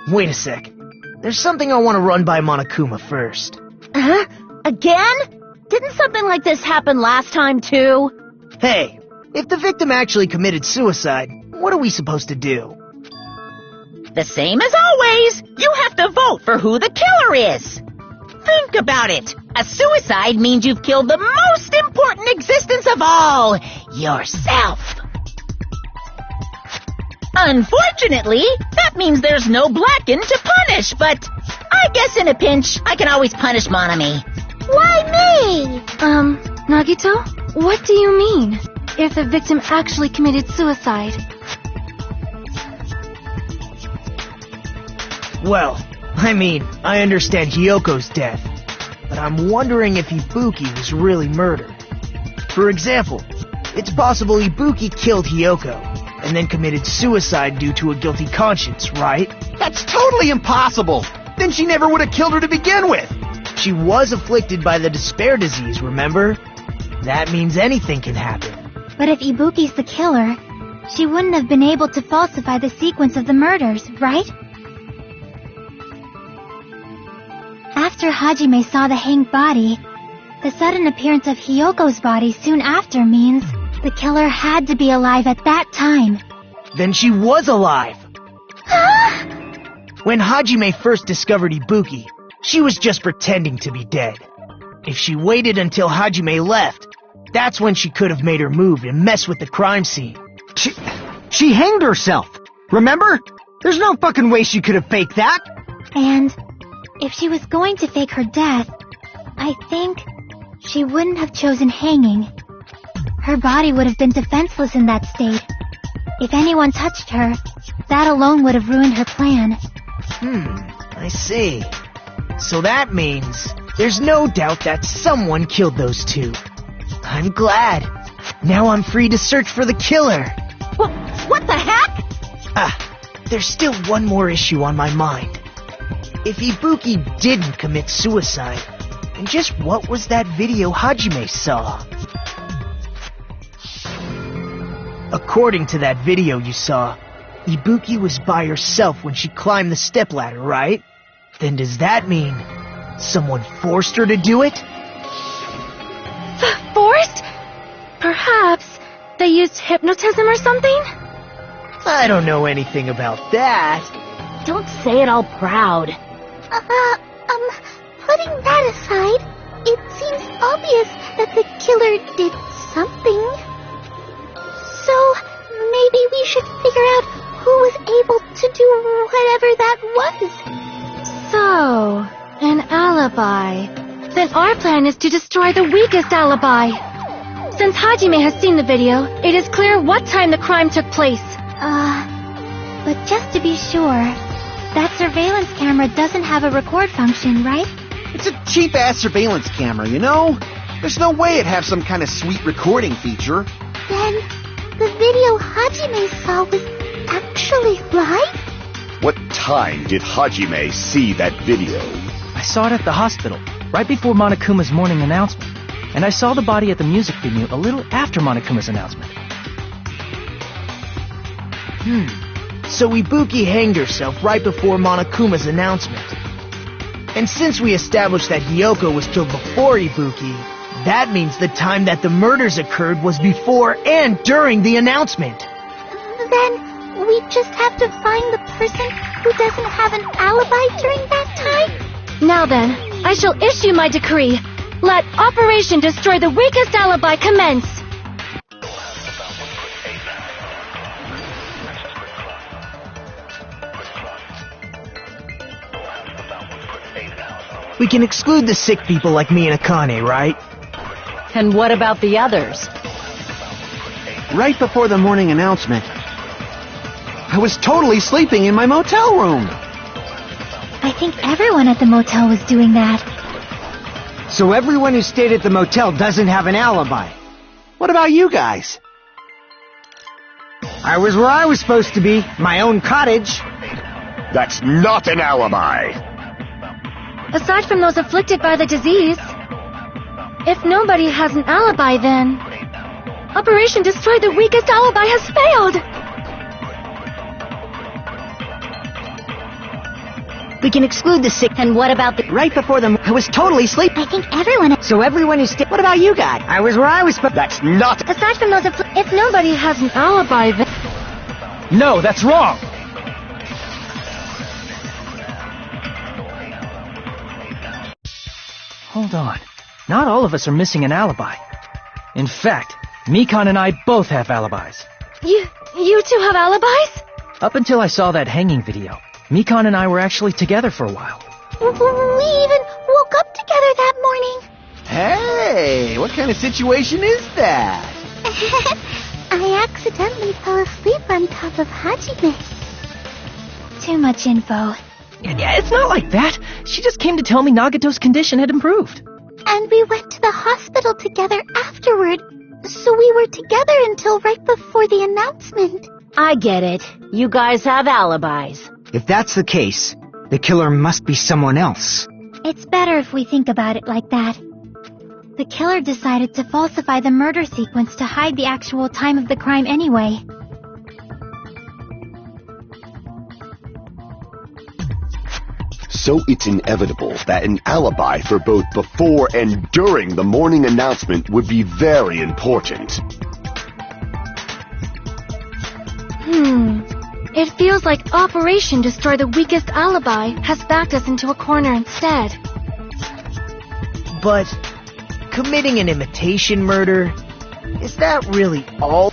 Wait a sec. There's something I want to run by Monokuma first. Huh? Again? Didn't something like this happen last time too? Hey, if the victim actually committed suicide, what are we supposed to do? The same as always. You have to vote for who the killer is. Think about it. A suicide means you've killed the most important existence of all, yourself. Unfortunately, that means there's no Blacken to punish, but I guess in a pinch, I can always punish Monami. Why me? Nagito, what do you mean? If the victim actually committed suicide? Well, I understand Hyoko's death, but I'm wondering if Ibuki was really murdered. For example, it's possible Ibuki killed Hyoko, and then committed suicide due to a guilty conscience, right? That's totally impossible! Then she never would have killed her to begin with! She was afflicted by the despair disease, remember? That means anything can happen. But if Ibuki's the killer, she wouldn't have been able to falsify the sequence of the murders, right? After Hajime saw the hanged body, the sudden appearance of Hyoko's body soon after means the killer had to be alive at that time. Then she was alive! When Hajime first discovered Ibuki, she was just pretending to be dead. If she waited until Hajime left, that's when she could have made her move and mess with the crime scene. She hanged herself. Remember? There's no fucking way she could have faked that. And if she was going to fake her death, I think she wouldn't have chosen hanging. Her body would have been defenseless in that state. If anyone touched her, that alone would have ruined her plan. I see. So that means there's no doubt that someone killed those two. I'm glad. Now I'm free to search for the killer. What the heck? There's still one more issue on my mind. If Ibuki didn't commit suicide, then just what was that video Hajime saw? According to that video you saw, Ibuki was by herself when she climbed the stepladder, right? Then does that mean someone forced her to do it? Forced? Perhaps they used hypnotism or something? I don't know anything about that. Don't say it all proud. Putting that aside, it seems obvious that the killer did something. So, maybe we should figure out who was able to do whatever that was. So, an alibi. Then our plan is to destroy the weakest alibi. Since Hajime has seen the video, it is clear what time the crime took place. But just to be sure, that surveillance camera doesn't have a record function, right? It's a cheap-ass surveillance camera, you know? There's no way it'd have some kind of sweet recording feature. Then, the video Hajime saw was actually live? What time did Hajime see that video? I saw it at the hospital, right before Monokuma's morning announcement. And I saw the body at the music venue a little after Monokuma's announcement. So Ibuki hanged herself right before Monokuma's announcement. And since we established that Hiyoko was killed before Ibuki, that means the time that the murders occurred was before and during the announcement. Then, we just have to find the person who doesn't have an alibi during that time? Now then, I shall issue my decree. Let Operation Destroy the Weakest Alibi commence! We can exclude the sick people like me and Akane, right? And what about the others? Right before the morning announcement, I was totally sleeping in my motel room. I think everyone at the motel was doing that. So everyone who stayed at the motel doesn't have an alibi. What about you guys? I was where I was supposed to be, my own cottage. That's not an alibi. Aside from those afflicted by the disease, if nobody has an alibi, then Operation Destroy the Weakest Alibi has failed! We can exclude the sick. And what about the... Right before the... I was totally asleep. I think everyone... So everyone who stayed... What about you guys? I was where I was supposed... That's not... Aside from those if nobody has an alibi, then... No, that's wrong! Hold on. Not all of us are missing an alibi. In fact, Mikan and I both have alibis. You two have alibis? Up until I saw that hanging video, Mikan and I were actually together for a while. We even woke up together that morning. Hey, what kind of situation is that? I accidentally fell asleep on top of Hajime. Too much info. Yeah, it's not like that. She just came to tell me Nagato's condition had improved. And we went to the hospital together afterward, so we were together until right before the announcement. I get it. You guys have alibis. If that's the case, the killer must be someone else. It's better if we think about it like that. The killer decided to falsify the murder sequence to hide the actual time of the crime anyway. So it's inevitable that an alibi for both before and during the morning announcement would be very important. It feels like Operation Destroy the Weakest Alibi has backed us into a corner instead. But committing an imitation murder, is that really all?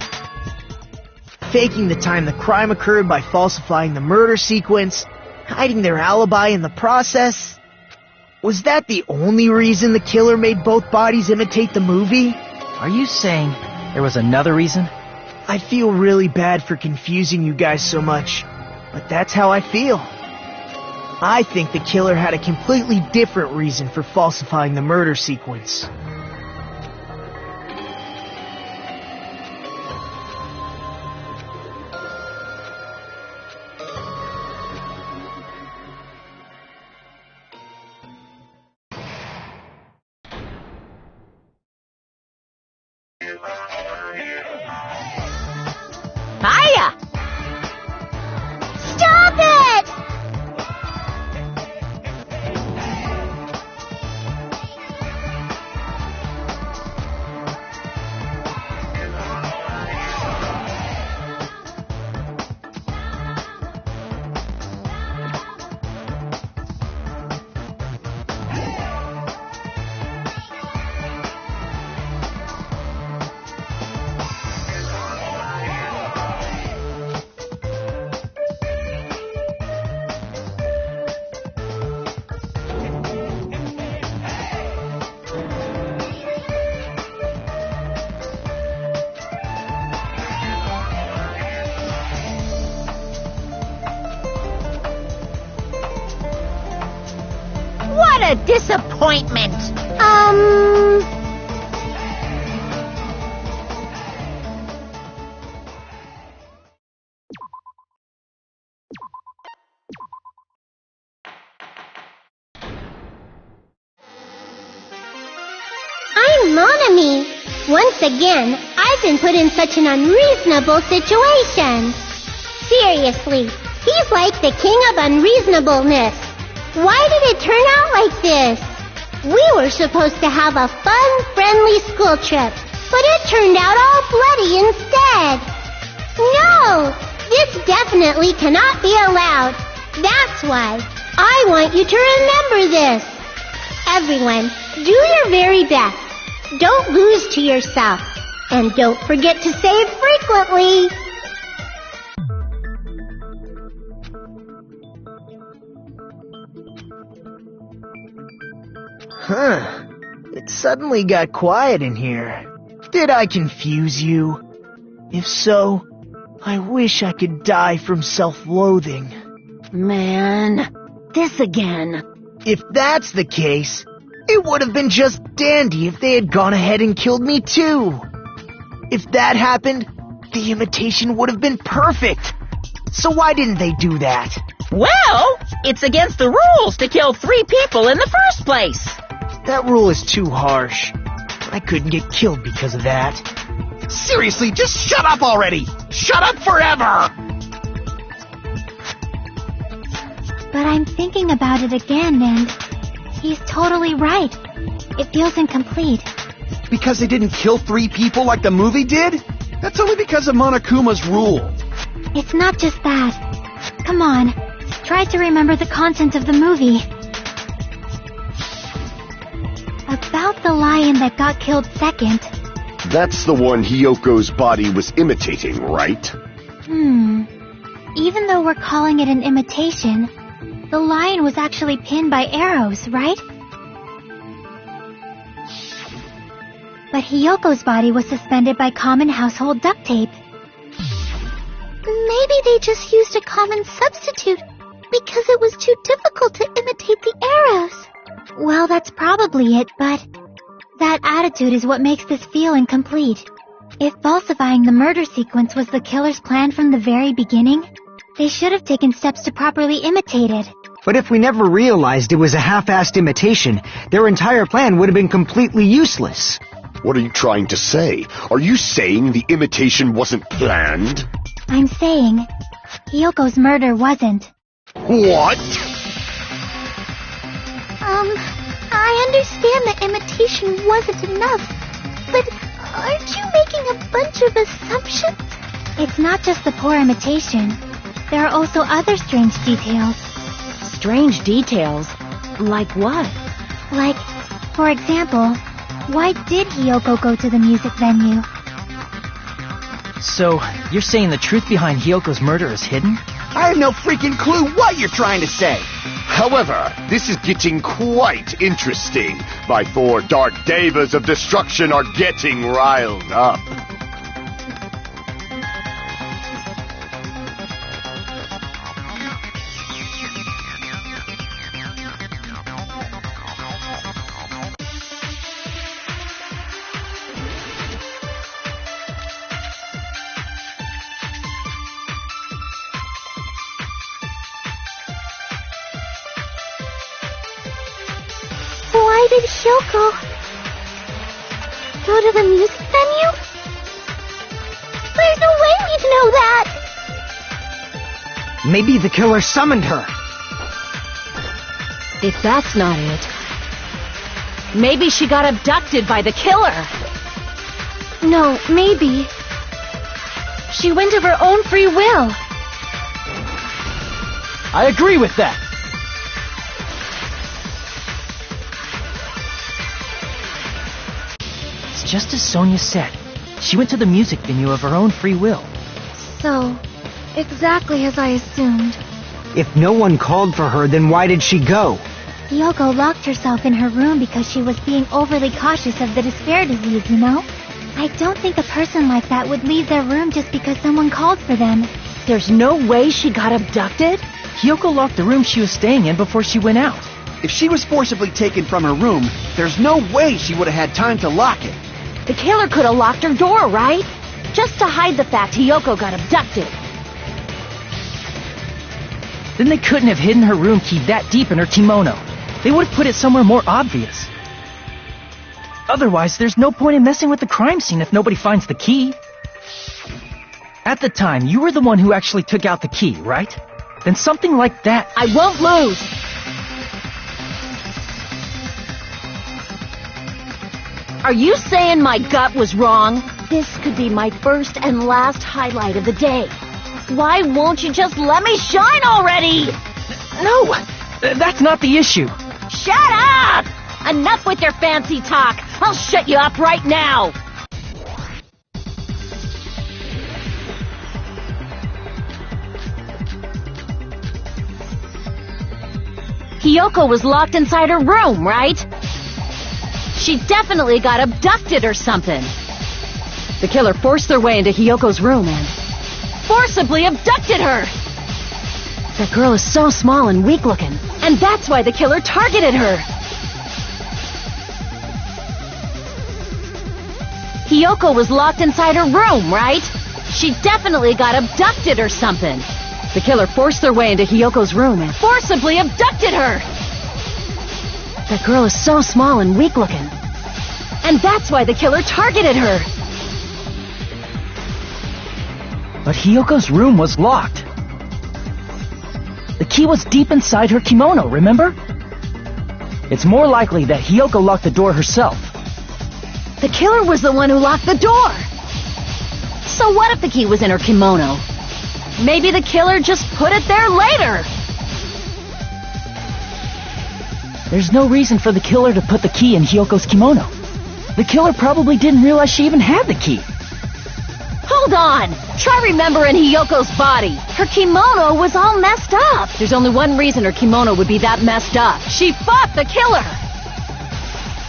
Faking the time the crime occurred by falsifying the murder sequence, hiding their alibi in the process? Was that the only reason the killer made both bodies imitate the movie? Are you saying there was another reason? I feel really bad for confusing you guys so much, but that's how I feel. I think the killer had a completely different reason for falsifying the murder sequence. Hiya! Stop it! What a disappointment! I'm Monami. Once again, I've been put in such an unreasonable situation. Seriously, he's like the king of unreasonableness. Why did it turn out like this? We were supposed to have a fun, friendly school trip, but it turned out all bloody instead. No, this definitely cannot be allowed. That's why I want you to remember this. Everyone, do your very best. Don't lose to yourself. And don't forget to save frequently. Huh. It suddenly got quiet in here. Did I confuse you? If so, I wish I could die from self-loathing. Man, this again. If that's the case, it would have been just dandy if they had gone ahead and killed me too. If that happened, the imitation would have been perfect. So why didn't they do that? Well, it's against the rules to kill 3 people in the first place. That rule is too harsh. I couldn't get killed because of that. Seriously, just shut up already! Shut up forever! But I'm thinking about it again, and he's totally right. It feels incomplete. Because they didn't kill 3 people like the movie did? That's only because of Monokuma's rule. It's not just that. Come on, try to remember the content of the movie. About the lion that got killed second. That's the one Hiyoko's body was imitating, right? Even though we're calling it an imitation, the lion was actually pinned by arrows, right? But Hiyoko's body was suspended by common household duct tape. Maybe they just used a common substitute because it was too difficult to imitate the arrows. Well, that's probably it, but that attitude is what makes this feel incomplete. If falsifying the murder sequence was the killer's plan from the very beginning, they should have taken steps to properly imitate it. But if we never realized it was a half-assed imitation, their entire plan would have been completely useless. What are you trying to say? Are you saying the imitation wasn't planned? I'm saying Hiyoko's murder wasn't. What? I understand that imitation wasn't enough, but aren't you making a bunch of assumptions? It's not just the poor imitation. there are also other strange details. Strange details? Like what? Like, for example, why did Hiyoko go to the music venue? So, you're saying the truth behind Hyoko's murder is hidden? I have no freaking clue what you're trying to say. However, this is getting quite interesting. My 4 dark devas of destruction are getting riled up. Why did Hiyoko go to the music venue? There's no way we'd know that! Maybe the killer summoned her. If that's not it, maybe she got abducted by the killer. No, maybe. She went of her own free will. I agree with that. It's just as Sonia said. She went to the music venue of her own free will. So, exactly as I assumed. If no one called for her, then why did she go? Hiyoko locked herself in her room because she was being overly cautious of the despair disease, you know? I don't think a person like that would leave their room just because someone called for them. There's no way she got abducted? Hiyoko locked the room she was staying in before she went out. If she was forcibly taken from her room, there's no way she would have had time to lock it. The killer could have locked her door, right? Just to hide the fact Hiyoko got abducted. Then they couldn't have hidden her room key that deep in her kimono. They would have put it somewhere more obvious. Otherwise, there's no point in messing with the crime scene if nobody finds the key. At the time, you were the one who actually took out the key, right? Then something like that... I won't lose! Are you saying my gut was wrong? This could be my first and last highlight of the day. Why won't you just let me shine already? No! That's not the issue. Shut up! Enough with your fancy talk! I'll shut you up right now! Hiyoko was locked inside her room, right? She definitely got abducted or something. The killer forced their way into Hiyoko's room and forcibly abducted her! That girl is so small and weak-looking, and that's why the killer targeted her! Hiyoko was locked inside her room, right? She definitely got abducted or something. The killer forced their way into Hiyoko's room and forcibly abducted her! That girl is so small and weak-looking, and that's why the killer targeted her! But Hiyoko's room was locked. The key was deep inside her kimono, remember? It's more likely that Hiyoko locked the door herself. The killer was the one who locked the door! So what if the key was in her kimono? Maybe the killer just put it there later! There's no reason for the killer to put the key in Hiyoko's kimono. The killer probably didn't realize she even had the key. Hold on! Try remembering Hiyoko's body. Her kimono was all messed up. There's only one reason her kimono would be that messed up. She fought the killer!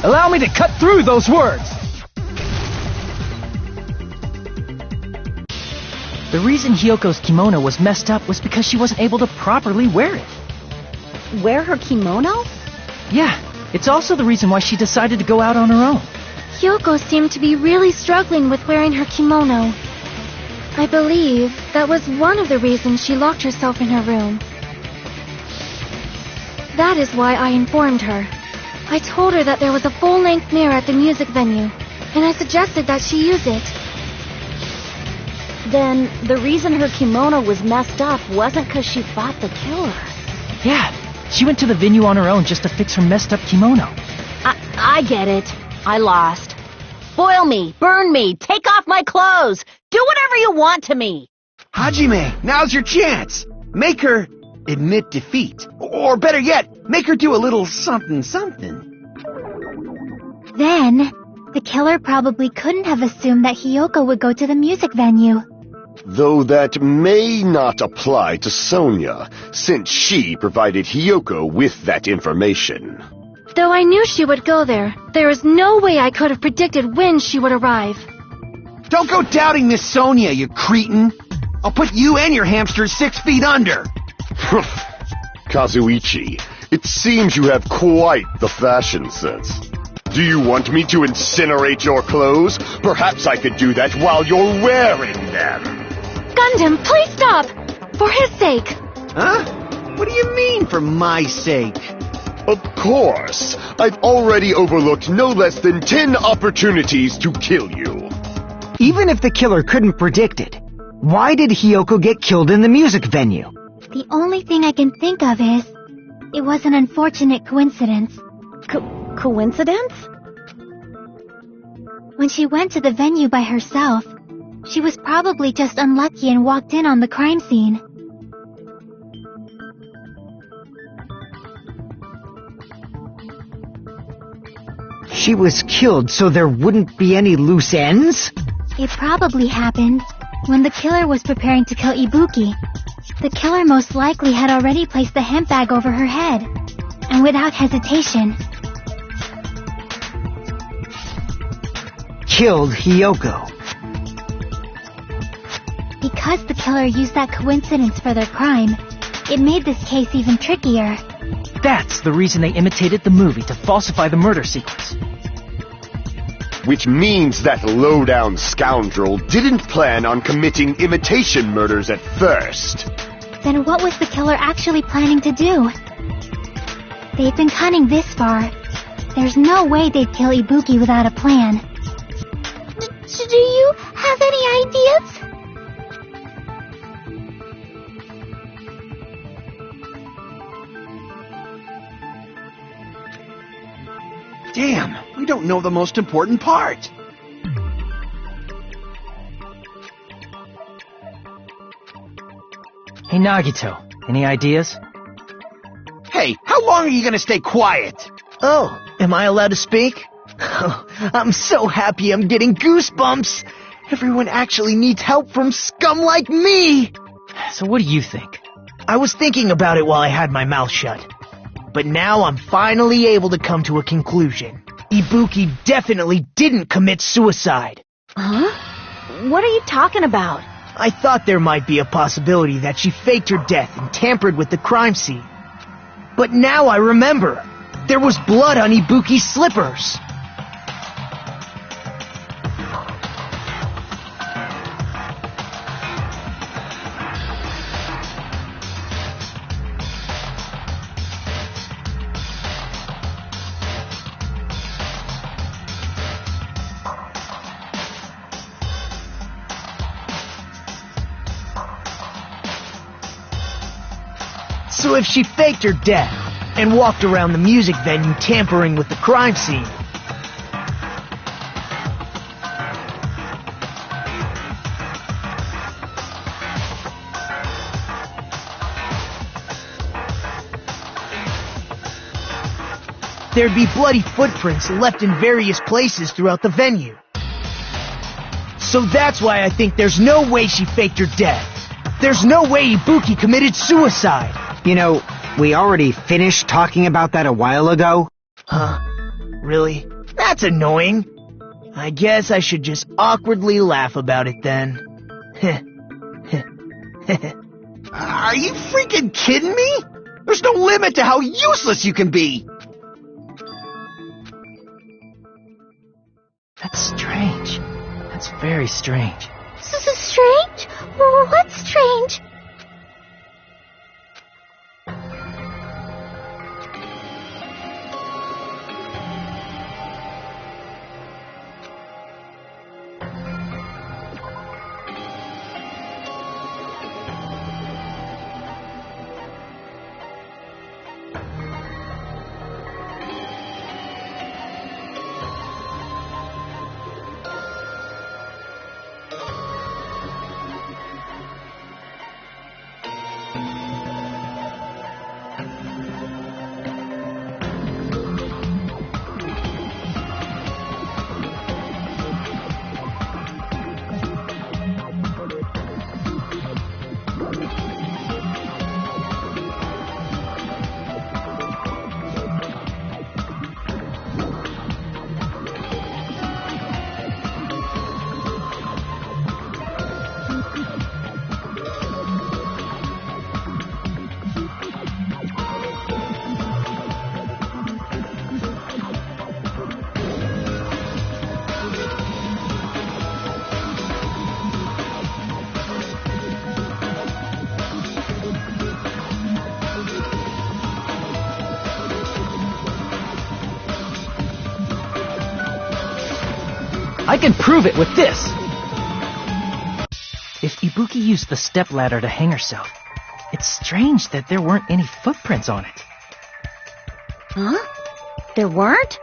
Allow me to cut through those words! The reason Hiyoko's kimono was messed up was because she wasn't able to properly wear it. Wear her kimono? Yeah, it's also the reason why she decided to go out on her own. Hiyoko seemed to be really struggling with wearing her kimono. I believe that was one of the reasons she locked herself in her room. That is why I informed her. I told her that there was a full-length mirror at the music venue, and I suggested that she use it. Then the reason her kimono was messed up wasn't because she fought the killer. Yeah, she went to the venue on her own just to fix her messed up kimono. I get it. I lost. Boil me, burn me, take off my clothes, do whatever you want to me. Hajime, now's your chance. Make her admit defeat. Or better yet, make her do a little something. Then, the killer probably couldn't have assumed that Hiyoko would go to the music venue. Though that may not apply to Sonia, since she provided Hiyoko with that information. Though I knew she would go there, there is no way I could have predicted when she would arrive. Don't go doubting Miss Sonia, you cretin. I'll put you and your hamster 6 feet under. Kazuichi, it seems you have quite the fashion sense. Do you want me to incinerate your clothes? Perhaps I could do that while you're wearing them. Gundam, please stop! For his sake! Huh? What do you mean, for my sake? Of course. I've already overlooked no less than 10 opportunities to kill you. Even if the killer couldn't predict it, why did Hiyoko get killed in the music venue? The only thing I can think of is, it was an unfortunate coincidence. Coincidence? When she went to the venue by herself, she was probably just unlucky and walked in on the crime scene. She was killed so there wouldn't be any loose ends? It probably happened when the killer was preparing to kill Ibuki. The killer most likely had already placed the hemp bag over her head, and without hesitation, killed Hiyoko. Because the killer used that coincidence for their crime, it made this case even trickier. That's the reason they imitated the movie to falsify the murder sequence. Which means that low-down scoundrel didn't plan on committing imitation murders at first. Then what was the killer actually planning to do? They've been cunning this far. There's no way they'd kill Ibuki without a plan. Do you have any ideas? Damn, we don't know the most important part. Hey, Nagito, any ideas? Hey, how long are you gonna stay quiet? Oh, am I allowed to speak? I'm so happy I'm getting goosebumps. Everyone actually needs help from scum like me. So what do you think? I was thinking about it while I had my mouth shut. But now I'm finally able to come to a conclusion. Ibuki definitely didn't commit suicide. Huh? What are you talking about? I thought there might be a possibility that she faked her death and tampered with the crime scene. But now I remember. There was blood on Ibuki's slippers. So if she faked her death and walked around the music venue tampering with the crime scene, there'd be bloody footprints left in various places throughout the venue. So that's why I think there's no way she faked her death. There's no way Ibuki committed suicide. You know, we already finished talking about that a while ago. Huh? Really? That's annoying. I guess I should just awkwardly laugh about it then. Are you freaking kidding me? There's no limit to how useless you can be. That's strange. That's very strange. Strange? What's strange? I can prove it with this! If Ibuki used the stepladder to hang herself, it's strange that there weren't any footprints on it. Huh? There weren't?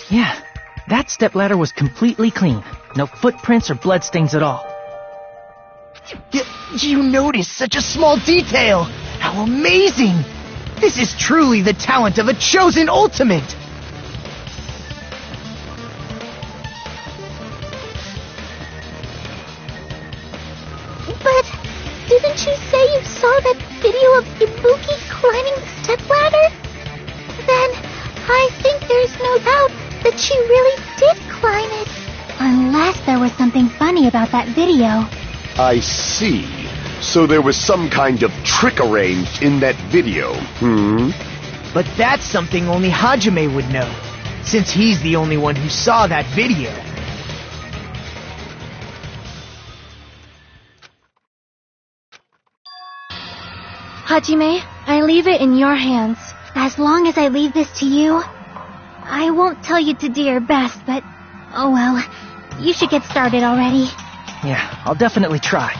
Yeah, that stepladder was completely clean. No footprints or bloodstains at all. You noticed such a small detail! How amazing! This is truly the talent of a chosen ultimate! But didn't you say you saw that video of Ibuki climbing the stepladder? Then I think there's no doubt that she really did climb it. Unless there was something funny about that video. I see. So there was some kind of trick arranged in that video, But that's something only Hajime would know, since he's the only one who saw that video. Hajime, I leave it in your hands. As long as I leave this to you, I won't tell you to do your best, but oh well, you should get started already. Yeah, I'll definitely try.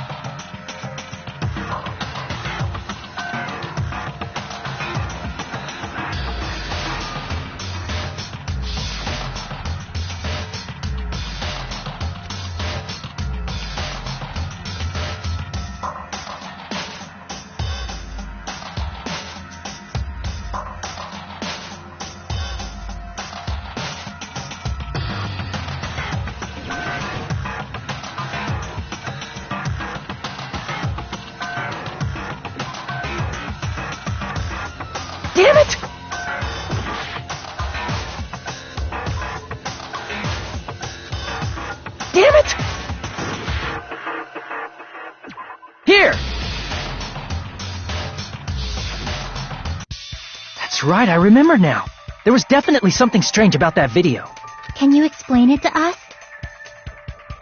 Damn it! Damn it! Here! That's right, I remember now. There was definitely something strange about that video. Can you explain it to us?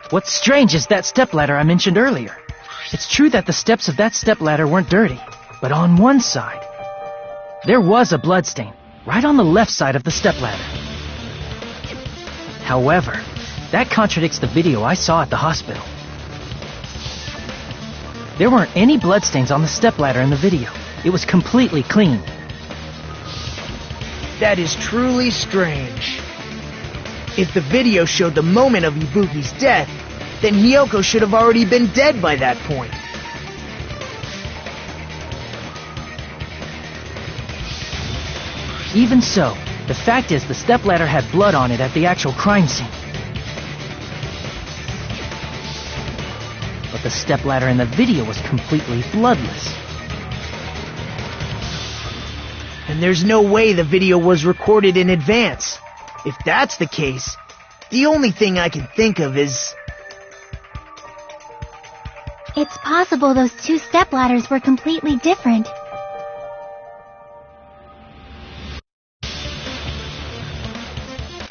What's strange is that stepladder I mentioned earlier. It's true that the steps of that stepladder weren't dirty, but on one side, there was a bloodstain, right on the left side of the stepladder. However, that contradicts the video I saw at the hospital. There weren't any bloodstains on the stepladder in the video. It was completely clean. That is truly strange. If the video showed the moment of Ibuki's death, then Hiyoko should have already been dead by that point. Even so, the fact is the stepladder had blood on it at the actual crime scene. But the stepladder in the video was completely bloodless. And there's no way the video was recorded in advance. If that's the case, the only thing I can think of is... It's possible those two stepladders were completely different.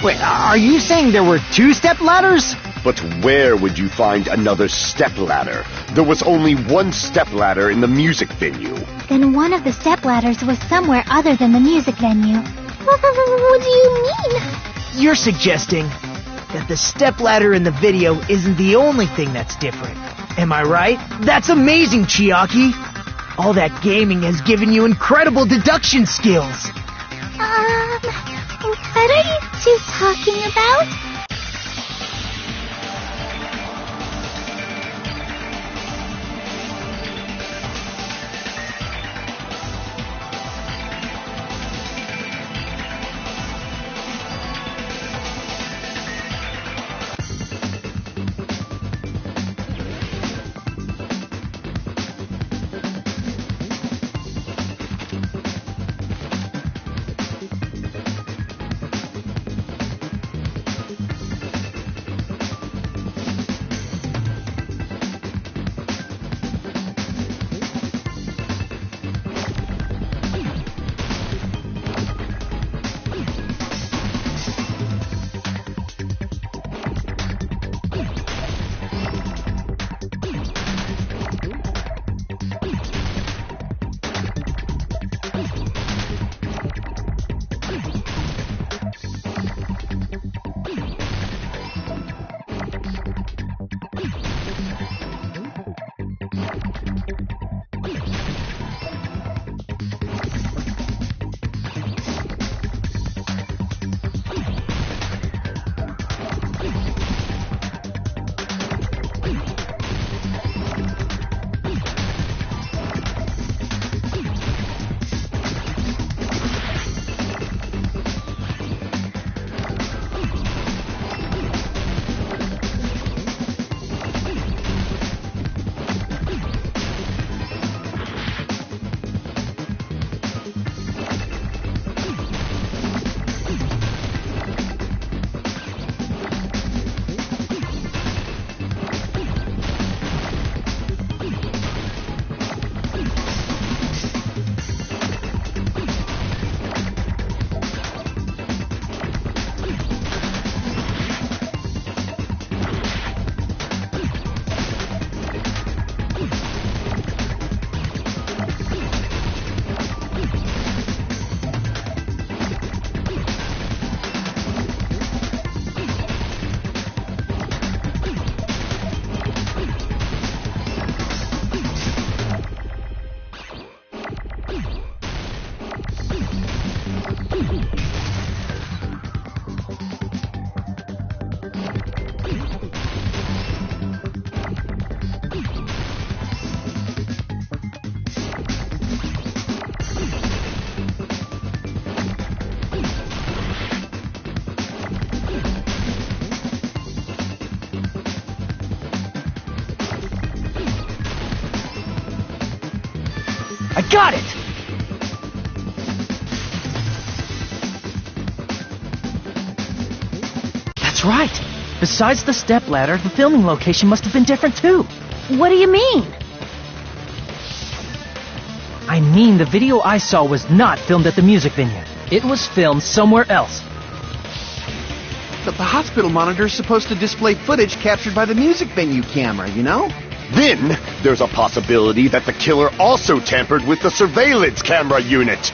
Wait, are you saying there were two stepladders? But where would you find another stepladder? There was only one stepladder in the music venue. Then one of the stepladders was somewhere other than the music venue. What do you mean? You're suggesting that the stepladder in the video isn't the only thing that's different. Am I right? That's amazing, Chiaki! All that gaming has given you incredible deduction skills! What are you two talking about? got it! That's right. Besides the stepladder, the filming location must have been different too. What do you mean? I mean, the video I saw was not filmed at the music venue. It was filmed somewhere else. But the hospital monitor is supposed to display footage captured by the music venue camera, you know? Then, there's a possibility that the killer also tampered with the surveillance camera unit.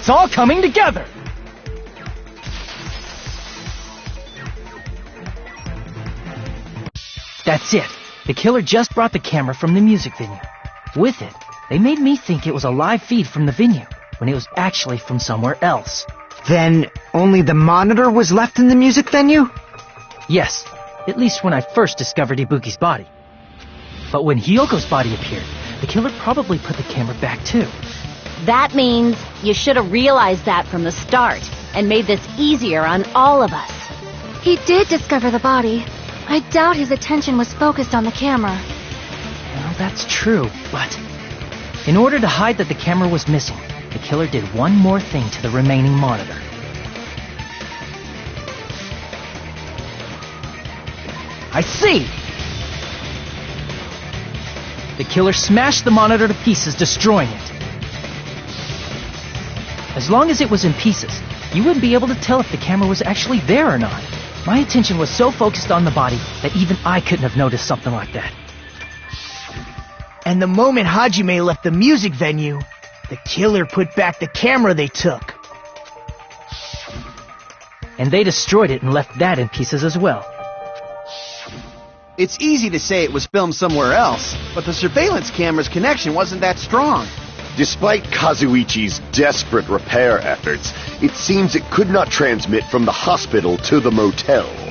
It's all coming together! That's it. The killer just brought the camera from the music venue. With it, they made me think it was a live feed from the venue, when it was actually from somewhere else. Then only the monitor was left in the music venue? Yes, at least when I first discovered Ibuki's body. But when Hyoko's body appeared, the killer probably put the camera back too. That means you should have realized that from the start and made this easier on all of us. He did discover the body. I doubt his attention was focused on the camera. Well, that's true, but in order to hide that the camera was missing, the killer did one more thing to the remaining monitor. I see! The killer smashed the monitor to pieces, destroying it. As long as it was in pieces, you wouldn't be able to tell if the camera was actually there or not. My attention was so focused on the body that even I couldn't have noticed something like that. And the moment Hajime left the music venue, the killer put back the camera they took. And they destroyed it and left that in pieces as well. It's easy to say it was filmed somewhere else, but the surveillance camera's connection wasn't that strong. Despite Kazuichi's desperate repair efforts, it seems it could not transmit from the hospital to the motel.